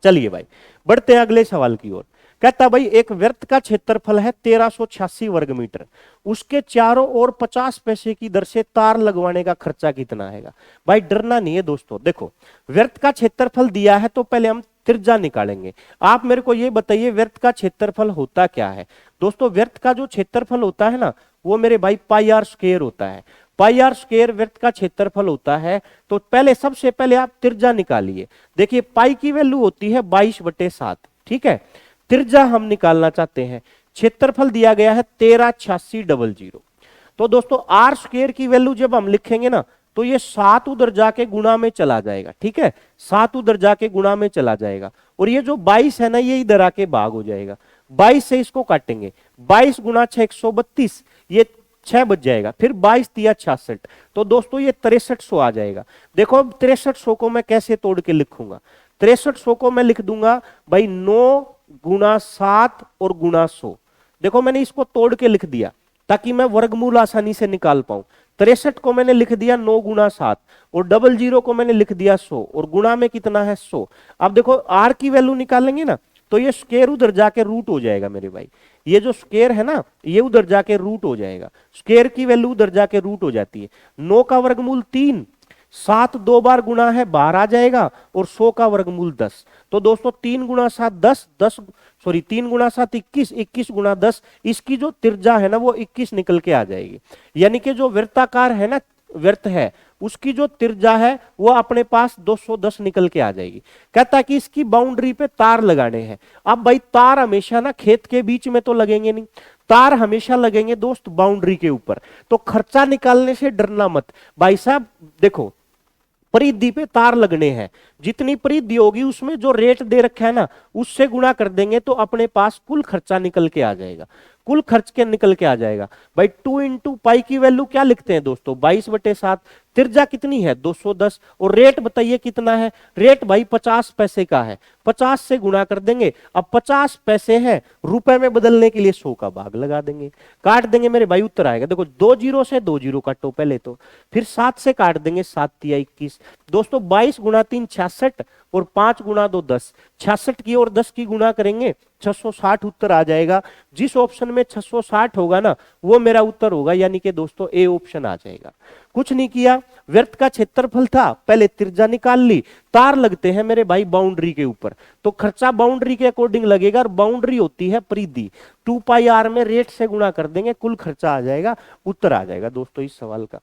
चलिए भाई बढ़ते हैं अगले सवाल की ओर। कहता भाई एक वृत्त का क्षेत्रफल है 1386 वर्ग मीटर, उसके चारों ओर 50 पैसे की दर से तार लगवाने का खर्चा कितना आएगा? भाई डरना नहीं है दोस्तों, देखो वृत्त का क्षेत्रफल दिया है तो पहले हम त्रिज्या निकालेंगे। आप मेरे को ये बताइए वृत्त का क्षेत्रफल होता क्या है? दोस्तों वृत्त का जो क्षेत्रफल होता है ना वो मेरे भाई पाई आर स्क्वायर होता है। पाई आर स्क्वायर वृत्त का क्षेत्रफल होता है। तो पहले सबसे पहले आप त्रिज्या निकालिए। देखिए पाई की वैल्यू होती है 22/7, ठीक है। त्रिज्या हम निकालना चाहते हैं, क्षेत्रफल दिया गया है 138600। तो दोस्तों आर स्क्वायर की वैल्यू जब हम लिखेंगे ना तो ये 7 उधर जाके गुणा में चला जाएगा, ठीक है। 7 उधर जाके गुणा में चला जाएगा और ये जो 22 है ना ये इधर आके भाग हो जाएगा। 22 से इसको काटेंगे, 22 गुणा 6 132, ये 6 बच जाएगा। फिर 22 तिया 66, तो दोस्तों ये 6300 आ जाएगा। देखो 6300 को मैं कैसे तोड़ के लिखूंगा? 6300 को मैं लिख दूंगा भाई 9 गुणा 7 और गुणा 100। देखो मैंने इसको तोड़ के लिख दिया ताकि मैं वर्गमूल आसानी से निकाल पाऊं। 63 को मैंने लिख दिया 9 गुणा 7 और 00 को मैंने लिख दिया 100 और गुणा में कितना है 100। अब देखो आर की वैल्यू निकालेंगे ना तो ये स्क्वायर उधर जाके रूट हो जाएगा मेरे भाई। ये जो स्क्वायर है ना ये उधर जाके रूट हो जाएगा, स्क्वायर की वैल्यू उधर जाके रूट हो जाती है। 9 का वर्गमूल 3, 7 2 बार गुणा है 12 आ जाएगा और 100 का वर्गमूल 10। तो दोस्तों 3 गुणा 7 10, 3 गुणा 7 21, 21 गुणा 10, इसकी जो त्रिज्या है ना वो 21 निकल के आ जाएगी। यानी कि जो वृत्ताकार है ना वृत्त है उसकी जो त्रिज्या है वो अपने पास 210 निकल के आ जाएगी। कहता है कि इसकी बाउंड्री पे तार लगाने हैं। अब भाई तार हमेशा ना खेत के बीच में तो लगेंगे नहीं, तार हमेशा लगेंगे दोस्त बाउंड्री के ऊपर। तो खर्चा निकालने से डरना मत भाई साहब। देखो परिधि पे तार लगने हैं, जितनी परिधि होगी उसमें जो रेट दे रखा है ना उससे गुणा कर देंगे तो अपने पास कुल खर्चा निकल के आ जाएगा। कुल खर्च के निकल के आ जाएगा भाई। 2 इंटू पाई की वैल्यू क्या लिखते हैं दोस्तों? 22/7। त्रिज्या कितनी है? 210 और रेट बताइए कितना है? रेट भाई 50 पैसे का है, 50 से गुणा कर देंगे। अब 50 पैसे हैं, रुपए में बदलने के लिए 100 का भाग लगा देंगे, काट देंगे मेरे भाई उत्तर आएगा। देखो 2 जीरो से 2 जीरो काटो पहले तो, फिर 7 से काट देंगे, 7 तिया 21। दोस्तों 22 गुणा 3 66 और 5 गुणा 2 10, 66 की और 10 की गुणा करेंगे 660 उत्तर आ जाएगा। जिस ऑप्शन में 660 होगा ना वो मेरा उत्तर होगा, यानी कि दोस्तों ए ऑप्शन आ जाएगा। कुछ नहीं किया, वृत्त का क्षेत्रफल था, पहले त्रिज्या निकाल ली, तार लगते हैं मेरे भाई बाउंड्री के ऊपर, तो खर्चा बाउंड्री के अकॉर्डिंग लगेगा और बाउंड्री होती है परिधि। 2 पाई आर में रेट से गुणा कर देंगे, कुल खर्चा आ जाएगा, उत्तर आ जाएगा दोस्तों इस सवाल का।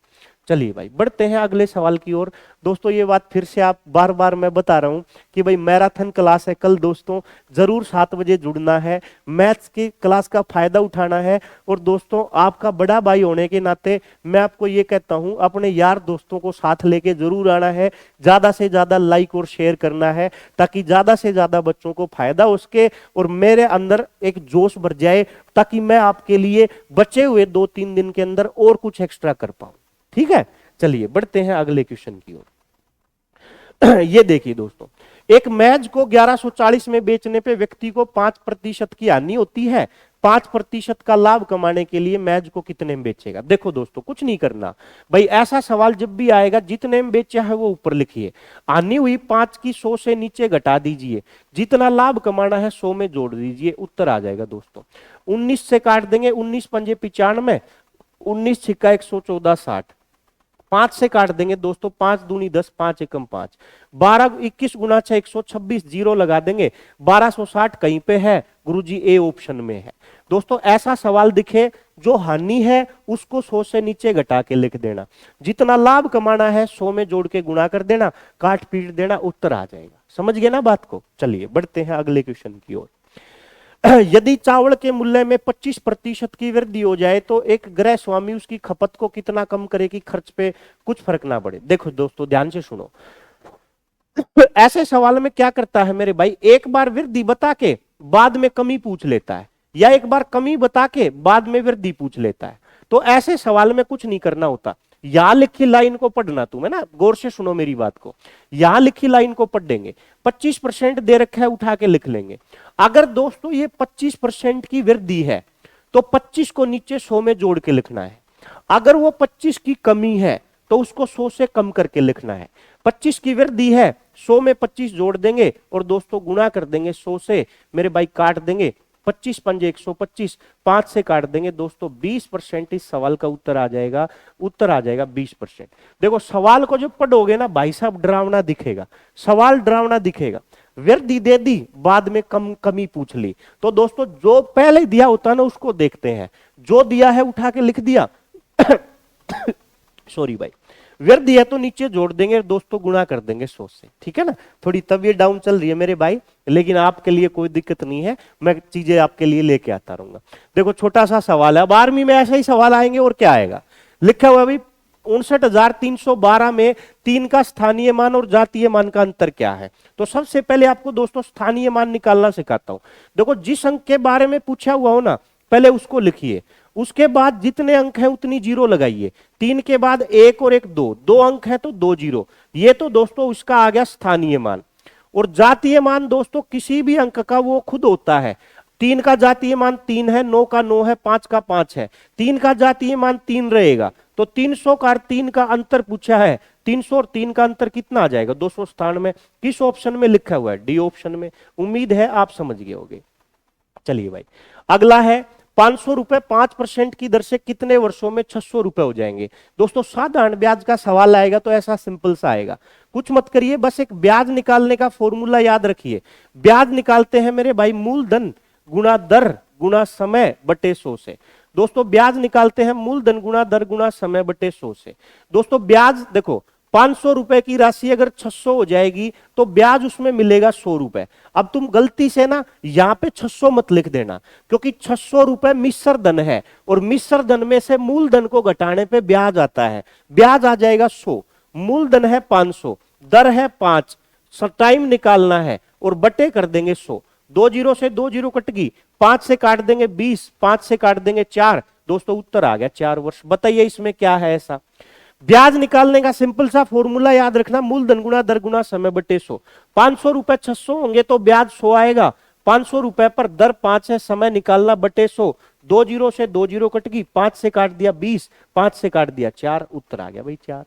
चलिए भाई बढ़ते हैं अगले सवाल की ओर। दोस्तों ये बात फिर से आप बार बार मैं बता रहा हूं कि भाई मैराथन क्लास है कल दोस्तों, जरूर 7 बजे जुड़ना है, मैथ्स की क्लास का फायदा उठाना है। और दोस्तों आपका बड़ा भाई होने के नाते मैं आपको ये कहता हूं अपने यार दोस्तों को साथ लेके जरूर आना है, ज्यादा से ज्यादा लाइक और शेयर करना है ताकि ज्यादा से ज्यादा बच्चों को फायदा हो सके और मेरे अंदर एक जोश भर जाए ताकि मैं आपके लिए बचे हुए 2-3 दिन के अंदर और कुछ एक्स्ट्रा कर पाऊं। ठीक है, चलिए बढ़ते हैं अगले क्वेश्चन की ओर। ये देखिए दोस्तों, एक मैच को 1140 में बेचने पे व्यक्ति को 5% की हानि होती है, 5% का लाभ कमाने के लिए मैच को कितने में बेचेगा। देखो दोस्तों कुछ नहीं करना भाई, ऐसा सवाल जब भी आएगा जितने में बेचा है वो ऊपर लिखिए, आनी हुई 5 की 100 से नीचे घटा दीजिए, जितना लाभ कमाना है 100 में जोड़ दीजिए, उत्तर आ जाएगा दोस्तों। 19 से काट देंगे, 19 पंजे 95, 19 छिक्का 114 60, 5 से काट देंगे दोस्तों, 5 दूनी 10, 5 एकम 5, 12 21 गुना 6 126, जीरो लगा देंगे, 1260 कहीं पे है गुरुजी, ए ऑप्शन में है दोस्तों। ऐसा सवाल दिखे जो हानि है उसको 100 से नीचे घटा के लिख देना, जितना लाभ कमाना है 100 में जोड़ के गुणा कर देना, काट पीट देना, उत्तर आ जाएगा। समझ गए ना बात को। चलिए बढ़ते हैं अगले क्वेश्चन की ओर। यदि चावल के मूल्य में 25% की वृद्धि हो जाए तो एक गृह स्वामी उसकी खपत को कितना कम करे कि खर्च पे कुछ फर्क ना पड़े। देखो दोस्तों ध्यान से सुनो, ऐसे सवाल में क्या करता है मेरे भाई, एक बार वृद्धि बता के बाद में कमी पूछ लेता है, या एक बार कमी बता के बाद में वृद्धि पूछ लेता है। तो ऐसे सवाल में कुछ नहीं करना होता, यहां लिखी लाइन को पढ़ना तुम्हें ना, गौर से सुनो मेरी बात को, यहां लिखी लाइन को पढ़ देंगे, 25% दे रखा है उठा के लिख लेंगे। अगर दोस्तों ये 25% की वृद्धि है तो 25 को नीचे 100 में जोड़ के लिखना है, अगर वो 25 की कमी है तो उसको 100 से कम करके लिखना है। 25 की वृद्धि है, 100 में 25 जोड़ देंगे और दोस्तों गुणा कर देंगे 100 से, मेरे भाई काट देंगे, 25 पंजे 125, 5 से काट देंगे दोस्तों, 20% इस सवाल का उत्तर आ जाएगा, उत्तर आ जाएगा 20%। देखो सवाल को जब पढ़ोगे ना भाई साहब डरावना दिखेगा, सवाल डरावना दिखेगा, वृद्धि दे दी बाद में कमी पूछ ली, तो दोस्तों जो पहले दिया होता है ना उसको देखते हैं, जो दिया है उठा के लिख दिया सॉरी भाई, वृद्धि है तो नीचे जोड़ देंगे दोस्तों, गुणा कर देंगे 100 से, ठीक है ना। थोड़ी तबीयत डाउन चल रही है मेरे भाई, लेकिन आपके लिए कोई दिक्कत नहीं है, मैं चीजें आपके लिए लेके आता रहूंगा। देखो छोटा सा सवाल है, अब आर्मी में ऐसा ही सवाल आएंगे और क्या आएगा, लिखा हुआ भाई 59,312 में 3 का स्थानीय मान और जातीय मान का अंतर क्या है। तो सबसे पहले आपको दोस्तों स्थानीय मान निकालना सिखाता हूं। देखो जिस अंक के बारे में पूछा हुआ हो ना पहले उसको लिखिए, उसके बाद जितने अंक हैं उतनी जीरो लगाइए, 3 के बाद 1 और 1 2, 2 अंक है तो 2 जीरो, ये तो दोस्तों उसका आ गया स्थानीय मान। और जातीय मान दोस्तों किसी भी अंक का वो खुद होता है, 3 का जातीय मान 3 है, 9 का 9 है, 5 का 5 है, 3 का जातीय मान 3 रहेगा, तो 300 का 3 का अंतर पूछा है, 300 और 3 का अंतर कितना आ जाएगा 297। किस ऑप्शन में लिखा हुआ है, डी ऑप्शन में। उम्मीद है आप समझ गए होंगे। चलिए भाई अगला है 500 रुपए 5% की दर से कितने वर्षों में 600 रुपए हो जाएंगे। दोस्तों साधारण ब्याज का सवाल आएगा तो ऐसा सिंपल सा आएगा, कुछ मत करिए, बस एक ब्याज निकालने का फॉर्मूला याद रखिए। ब्याज निकालते हैं मेरे भाई मूलधन गुणा दर गुणा समय बटे 100 से। दोस्तों ब्याज निकालते हैं मूलधन गुणा दर गुणा समय बटे 100 से। दोस्तों ब्याज देखो 500 रुपए की राशि अगर 600 हो जाएगी तो ब्याज उसमें मिलेगा 100 रुपए। अब तुम गलती से ना यहां पे 600 मत लिख देना, क्योंकि 600 रुपए मिश्र धन है और मिश्र धन में से मूलधन को घटाने पे ब्याज आता है, ब्याज आ जाएगा 100, मूलधन है 500, दर है 5, टाइम निकालना है और बटे कर देंगे 100, 2 जीरो से 2 जीरो कट गई, 5 से काट देंगे 20, 5 से काट देंगे 4, दोस्तों उत्तर आ गया 4 वर्ष। बताइए इसमें क्या है ऐसा। ब्याज निकालने का सिंपल सा फॉर्मूला याद रखना, मूलधन गुणा दर गुणा समय बटे 100। 500 रुपए 600 होंगे तो ब्याज 100 आएगा, 500 रुपए पर दर 5 है, समय निकालना बटे 100, 2 जीरो से 2 जीरो कट गई, 5 से काट दिया 20, 5 से काट दिया 4, उत्तर आ गया भाई 4।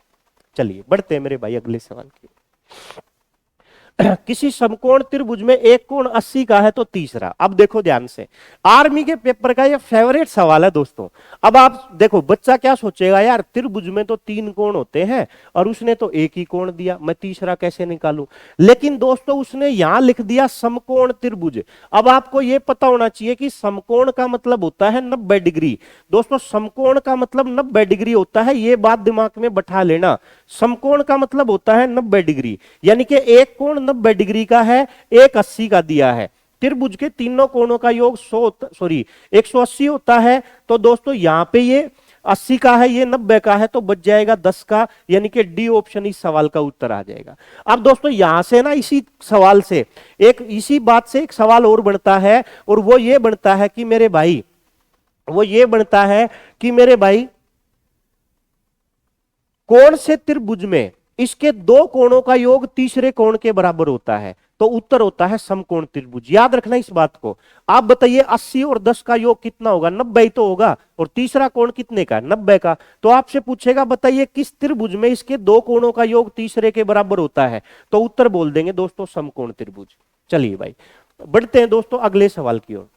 चलिए बढ़ते हैं मेरे भाई अगले सवाल की। किसी समकोण त्रिभुज में एक कोण 80 का है तो तीसरा। अब देखो ध्यान से, आर्मी के पेपर का ये फेवरेट सवाल है दोस्तों। अब आप देखो बच्चा क्या सोचेगा, यार त्रिभुज में तो 3 कोण होते हैं और उसने तो एक ही कोण दिया, मैं तीसरा कैसे निकालूं। लेकिन दोस्तों उसने यहां लिख दिया समकोण त्रिभुज। अब आपको यह पता होना चाहिए कि समकोण का मतलब होता है 90 डिग्री। दोस्तों समकोण का मतलब 90 डिग्री होता है, ये बात दिमाग में बैठा लेना। समकोण का मतलब होता है 90 डिग्री, यानी कि एक कोण 90 डिग्री का है, एक 80 का दिया है। त्रिभुज के तीनों कोणों का योग 180 होता है। तो दोस्तों यहां पे ये 80 का है, ये 90 का है, तो बच जाएगा 10 का, यानी कि डी ऑप्शन इस सवाल का उत्तर आ जाएगा। अब दोस्तों यहां से ना इसी सवाल से इसी बात से एक सवाल और बनता है, और वो ये बनता है कि मेरे भाई कौन से त्रिभुज में इसके दो कोणों का योग तीसरे कोण के बराबर होता है, तो उत्तर होता है समकोण त्रिभुज। याद रखना इस बात को। आप बताइए 80 और 10 का योग कितना होगा? 90 ही तो होगा। और तीसरा कोण कितने का? 90 का। तो आपसे पूछेगा बताइए किस त्रिभुज में इसके दो कोणों का योग तीसरे के बराबर होता है, तो उत्तर बोल देंगे दोस्तों समकोण त्रिभुज। चलिए भाई बढ़ते हैं दोस्तों अगले सवाल की ओर।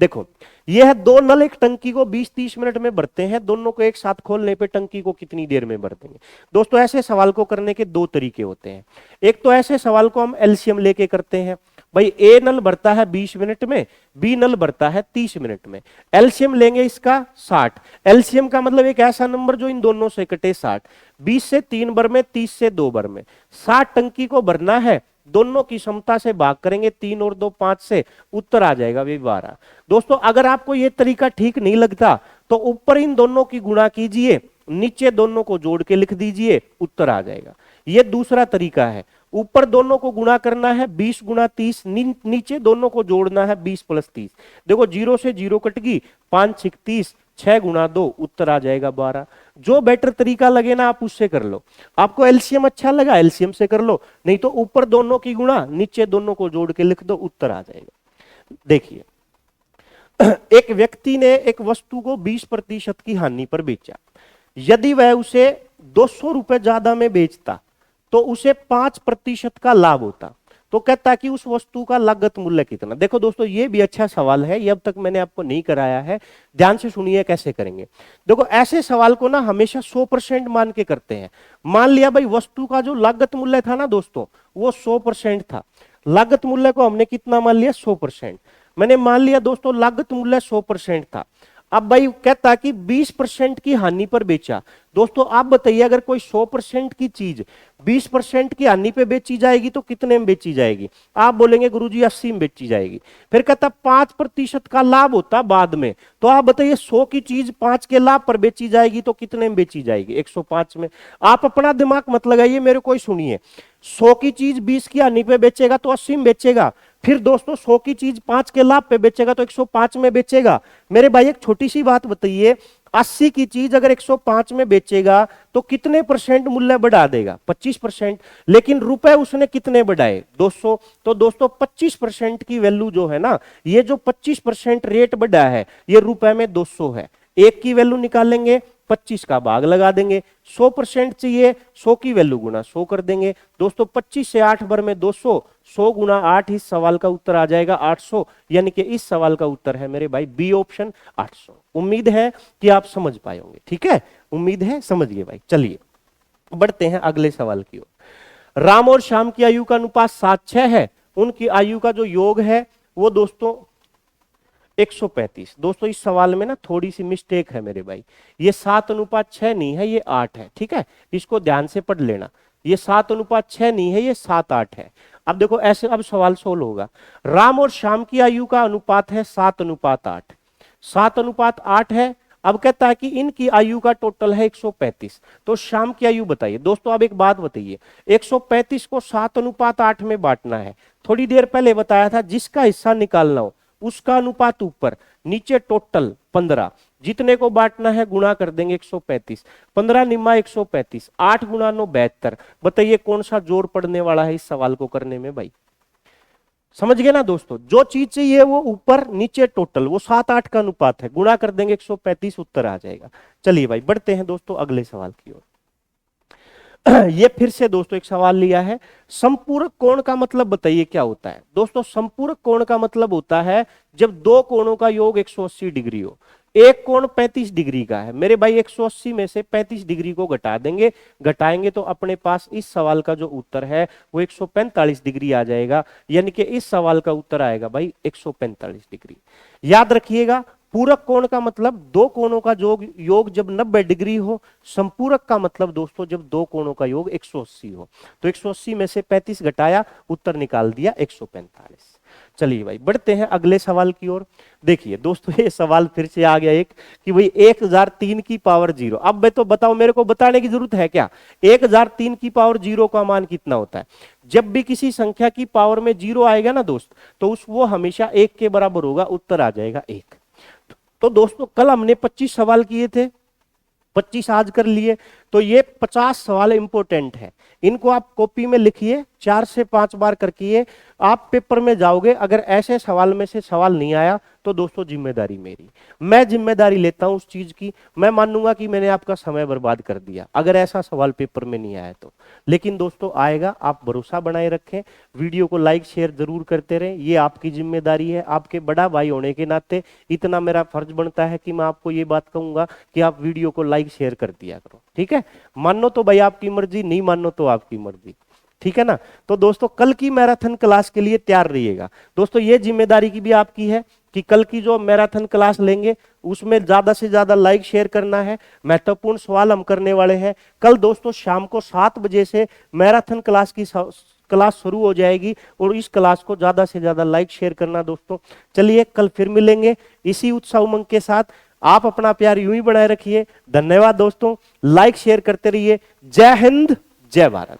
देखो यह दो नल एक टंकी को 20-30 मिनट में भरते हैं, दोनों को एक साथ खोलने पे टंकी को कितनी देर में भर देंगे? दोस्तों ऐसे सवाल को करने के दो तरीके होते हैं। एक तो ऐसे सवाल को हम एलसीएम लेके करते हैं, भाई ए नल भरता है 20 मिनट में, बी नल भरता है 30 मिनट में, एलसीएम लेंगे इसका 60। एलसीएम का मतलब एक ऐसा नंबर जो इन दोनों से कटे 60। 20 से 3 बार में, 30 से 2 बार में, 60 टंकी को भरना है, दोनों की क्षमता से भाग करेंगे, 3 और 2 5 से, उत्तर आ जाएगा वे 12। दोस्तों अगर आपको यह तरीका ठीक नहीं लगता तो ऊपर इन दोनों की गुणा कीजिए, नीचे दोनों को जोड़ के लिख दीजिए, उत्तर आ जाएगा। यह दूसरा तरीका है। ऊपर दोनों को गुणा करना है 20 गुणा 30, नीचे दोनों को जोड़ना है 20 प्लस 30। देखो 0 से 0 कट गई, 5 6 30, 6 गुणा 2, उत्तर आ जाएगा 12। जो बेटर तरीका लगे ना आप उससे कर लो। आपको एलसीएम अच्छा लगा एलसीएम से कर लो, नहीं तो ऊपर दोनों की गुणा नीचे दोनों को जोड़ के लिख दो, उत्तर आ जाएगा। देखिए एक व्यक्ति ने एक वस्तु को 20% की हानि पर बेचा। यदि वह उसे 200 रुपए ज्यादा में बेचता तो उसे 5% का लाभ होता। तो कहता है कि उस वस्तु का लागत मूल्य कितना। देखो दोस्तों ये भी अच्छा सवाल है, ये अब तक मैंने आपको नहीं कराया है, ध्यान से सुनिए कैसे करेंगे। देखो ऐसे सवाल को ना हमेशा 100% मान के करते हैं। मान लिया भाई वस्तु का जो लागत मूल्य था ना दोस्तों वो 100% था। लागत मूल्य को हमने कितना मान लिया? 100%। मैंने मान लिया दोस्तों लागत मूल्य 100% था। अब भाई कहता कि 20% की हानि पर बेचा। दोस्तों आप बताइए अगर कोई 100% की चीज 20% की हानि पे बेची जाएगी तो कितने में बेची जाएगी? आप बोलेंगे गुरुजी 80 में बेची जाएगी। फिर कहता 5% का लाभ होता बाद में, तो आप बताइए 100 की चीज 5 के लाभ पर बेची जाएगी तो कितने में बेची जाएगी? 105 में। आप अपना दिमाग मत लगाइए, मेरे को सुनिए। 100 की चीज 20 की हानि पे बेचेगा तो 80 में बेचेगा। फिर दोस्तों 100 की चीज 5 के लाभ पे बेचेगा तो 105 में बेचेगा। मेरे भाई एक छोटी सी बात बताइए, 80 की चीज अगर 105 में बेचेगा तो कितने % मूल्य बढ़ा देगा? 25%। लेकिन रुपए उसने कितने बढ़ाए? 200। तो दोस्तों 25% की वैल्यू जो है ना, ये जो 25% रेट बढ़ा है ये रुपए में 200 है। एक की वैल्यू निकालेंगे, 25 का भाग लगा देंगे, 100% चाहिए, 100 की वैल्यू गुना 100 कर देंगे। दोस्तों 25 से 8 बार में 200, 100 गुना 8, इस सवाल का उत्तर आ जाएगा 800। यानी कि इस सवाल का उत्तर है मेरे भाई बी ऑप्शन 800। उम्मीद है कि आप समझ पाए होंगे, ठीक है, उम्मीद है समझ गए भाई। चलिए बढ़ते हैं अगले सवाल की ओर। राम और श्याम की आयु का अनुपात 7:6 है, उनकी आयु का जो योग है वो दोस्तों 135। दोस्तों इस सवाल में ना थोड़ी सी मिस्टेक है मेरे भाई, ये 7:6 नहीं है, ये 8 है, ठीक है, इसको ध्यान से पढ़ लेना। ये 7:6 नहीं है, ये 7:8 है। अब देखो ऐसे अब सवाल सोल्व होगा। राम और श्याम की आयु का अनुपात है 7:8। 7:8 है। अब कहता है कि इनकी आयु का टोटल है 135। तो श्याम की आयु बताइए। दोस्तों अब एक बात बताइए, 135 को 7:8 में बांटना है। थोड़ी देर पहले बताया था जिसका हिस्सा निकालना हो उसका अनुपात ऊपर, नीचे टोटल 15। जितने को बांटना है गुणा कर देंगे 135। 15 निम्मा 135, 8 गुणा 9 72। बताइए कौन सा जोर पड़ने वाला है इस सवाल को करने में भाई? समझ गए ना दोस्तों, जो चीज चाहिए वो ऊपर नीचे टोटल, वो 7-8 का अनुपात है, गुणा कर देंगे 135, उत्तर आ जाएगा। चलिए भाई बढ़ते हैं दोस्तों अगले सवाल की ओर। ये फिर से दोस्तों एक सवाल लिया है, संपूरक कोण का मतलब बताइए क्या होता है? दोस्तों संपूरक कोण का मतलब होता है जब दो कोणों का योग 180 डिग्री हो। एक कोण 35 डिग्री का है मेरे भाई, 180 में से 35 डिग्री को घटा देंगे, घटाएंगे तो अपने पास इस सवाल का जो उत्तर है वो 145 डिग्री आ जाएगा। यानी कि इस सवाल का उत्तर आएगा भाई 145 डिग्री। याद रखिएगा, पूरक कोण का मतलब दो कोणों का योग जब 90 डिग्री हो। संपूरक का मतलब दोस्तों जब दो कोणों का योग 180 हो। तो 180 में से 35 घटाया, उत्तर निकाल दिया 145। चलिए भाई बढ़ते हैं अगले सवाल की ओर। देखिए दोस्तों ये सवाल फिर से आ गया एक कि भाई 1003 की पावर 0। अब मैं तो बताओ, मेरे को बताने की जरूरत है क्या? 1003 की पावर 0 का मान कितना होता है? जब भी किसी संख्या की पावर में 0 आएगा ना दोस्त, तो वो हमेशा 1 के बराबर होगा, उत्तर आ जाएगा 1। तो दोस्तों कल हमने 25 सवाल किए थे, 25 आज कर लिए, तो ये 50 सवाल इंपॉर्टेंट है, इनको आप कॉपी में लिखिए, 4 से 5 बार करके आप पेपर में जाओगे। अगर ऐसे सवाल में से सवाल नहीं आया तो दोस्तों जिम्मेदारी मेरी, मैं जिम्मेदारी लेता हूं उस चीज की। मैं मानूंगा कि मैंने आपका समय बर्बाद कर दिया अगर ऐसा सवाल पेपर में नहीं आया तो। लेकिन दोस्तों आएगा, आप भरोसा बनाए रखें, वीडियो को लाइक शेयर जरूर करते रहें, ये आपकी जिम्मेदारी है। आपके बड़ा भाई होने के नाते इतना मेरा फर्ज बनता है कि मैं आपको ये बात कहूंगा कि आप वीडियो को लाइक शेयर कर दिया करो, ठीक है। मानो तो भाई आपकी मर्जी, नहीं मानो तो आपकी मर्जी, ठीक है ना। तो दोस्तों कल की मैराथन क्लास के लिए तैयार रहिएगा। दोस्तों ये जिम्मेदारी की भी आपकी है कि कल की जो मैराथन क्लास लेंगे उसमें ज्यादा से ज्यादा लाइक शेयर करना है। महत्वपूर्ण सवाल हम करने वाले हैं कल दोस्तों शाम को 7 बजे से मैराथन क्लास की क्लास शुरू हो जाएगी और इस क्लास को ज्यादा से ज्यादा लाइक शेयर करना दोस्तों। चलिए कल फिर मिलेंगे इसी उत्साह उमंग के साथ। आप अपना प्यार यूं ही बनाए रखिए। धन्यवाद दोस्तों, लाइक शेयर करते रहिए। जय हिंद, जय भारत।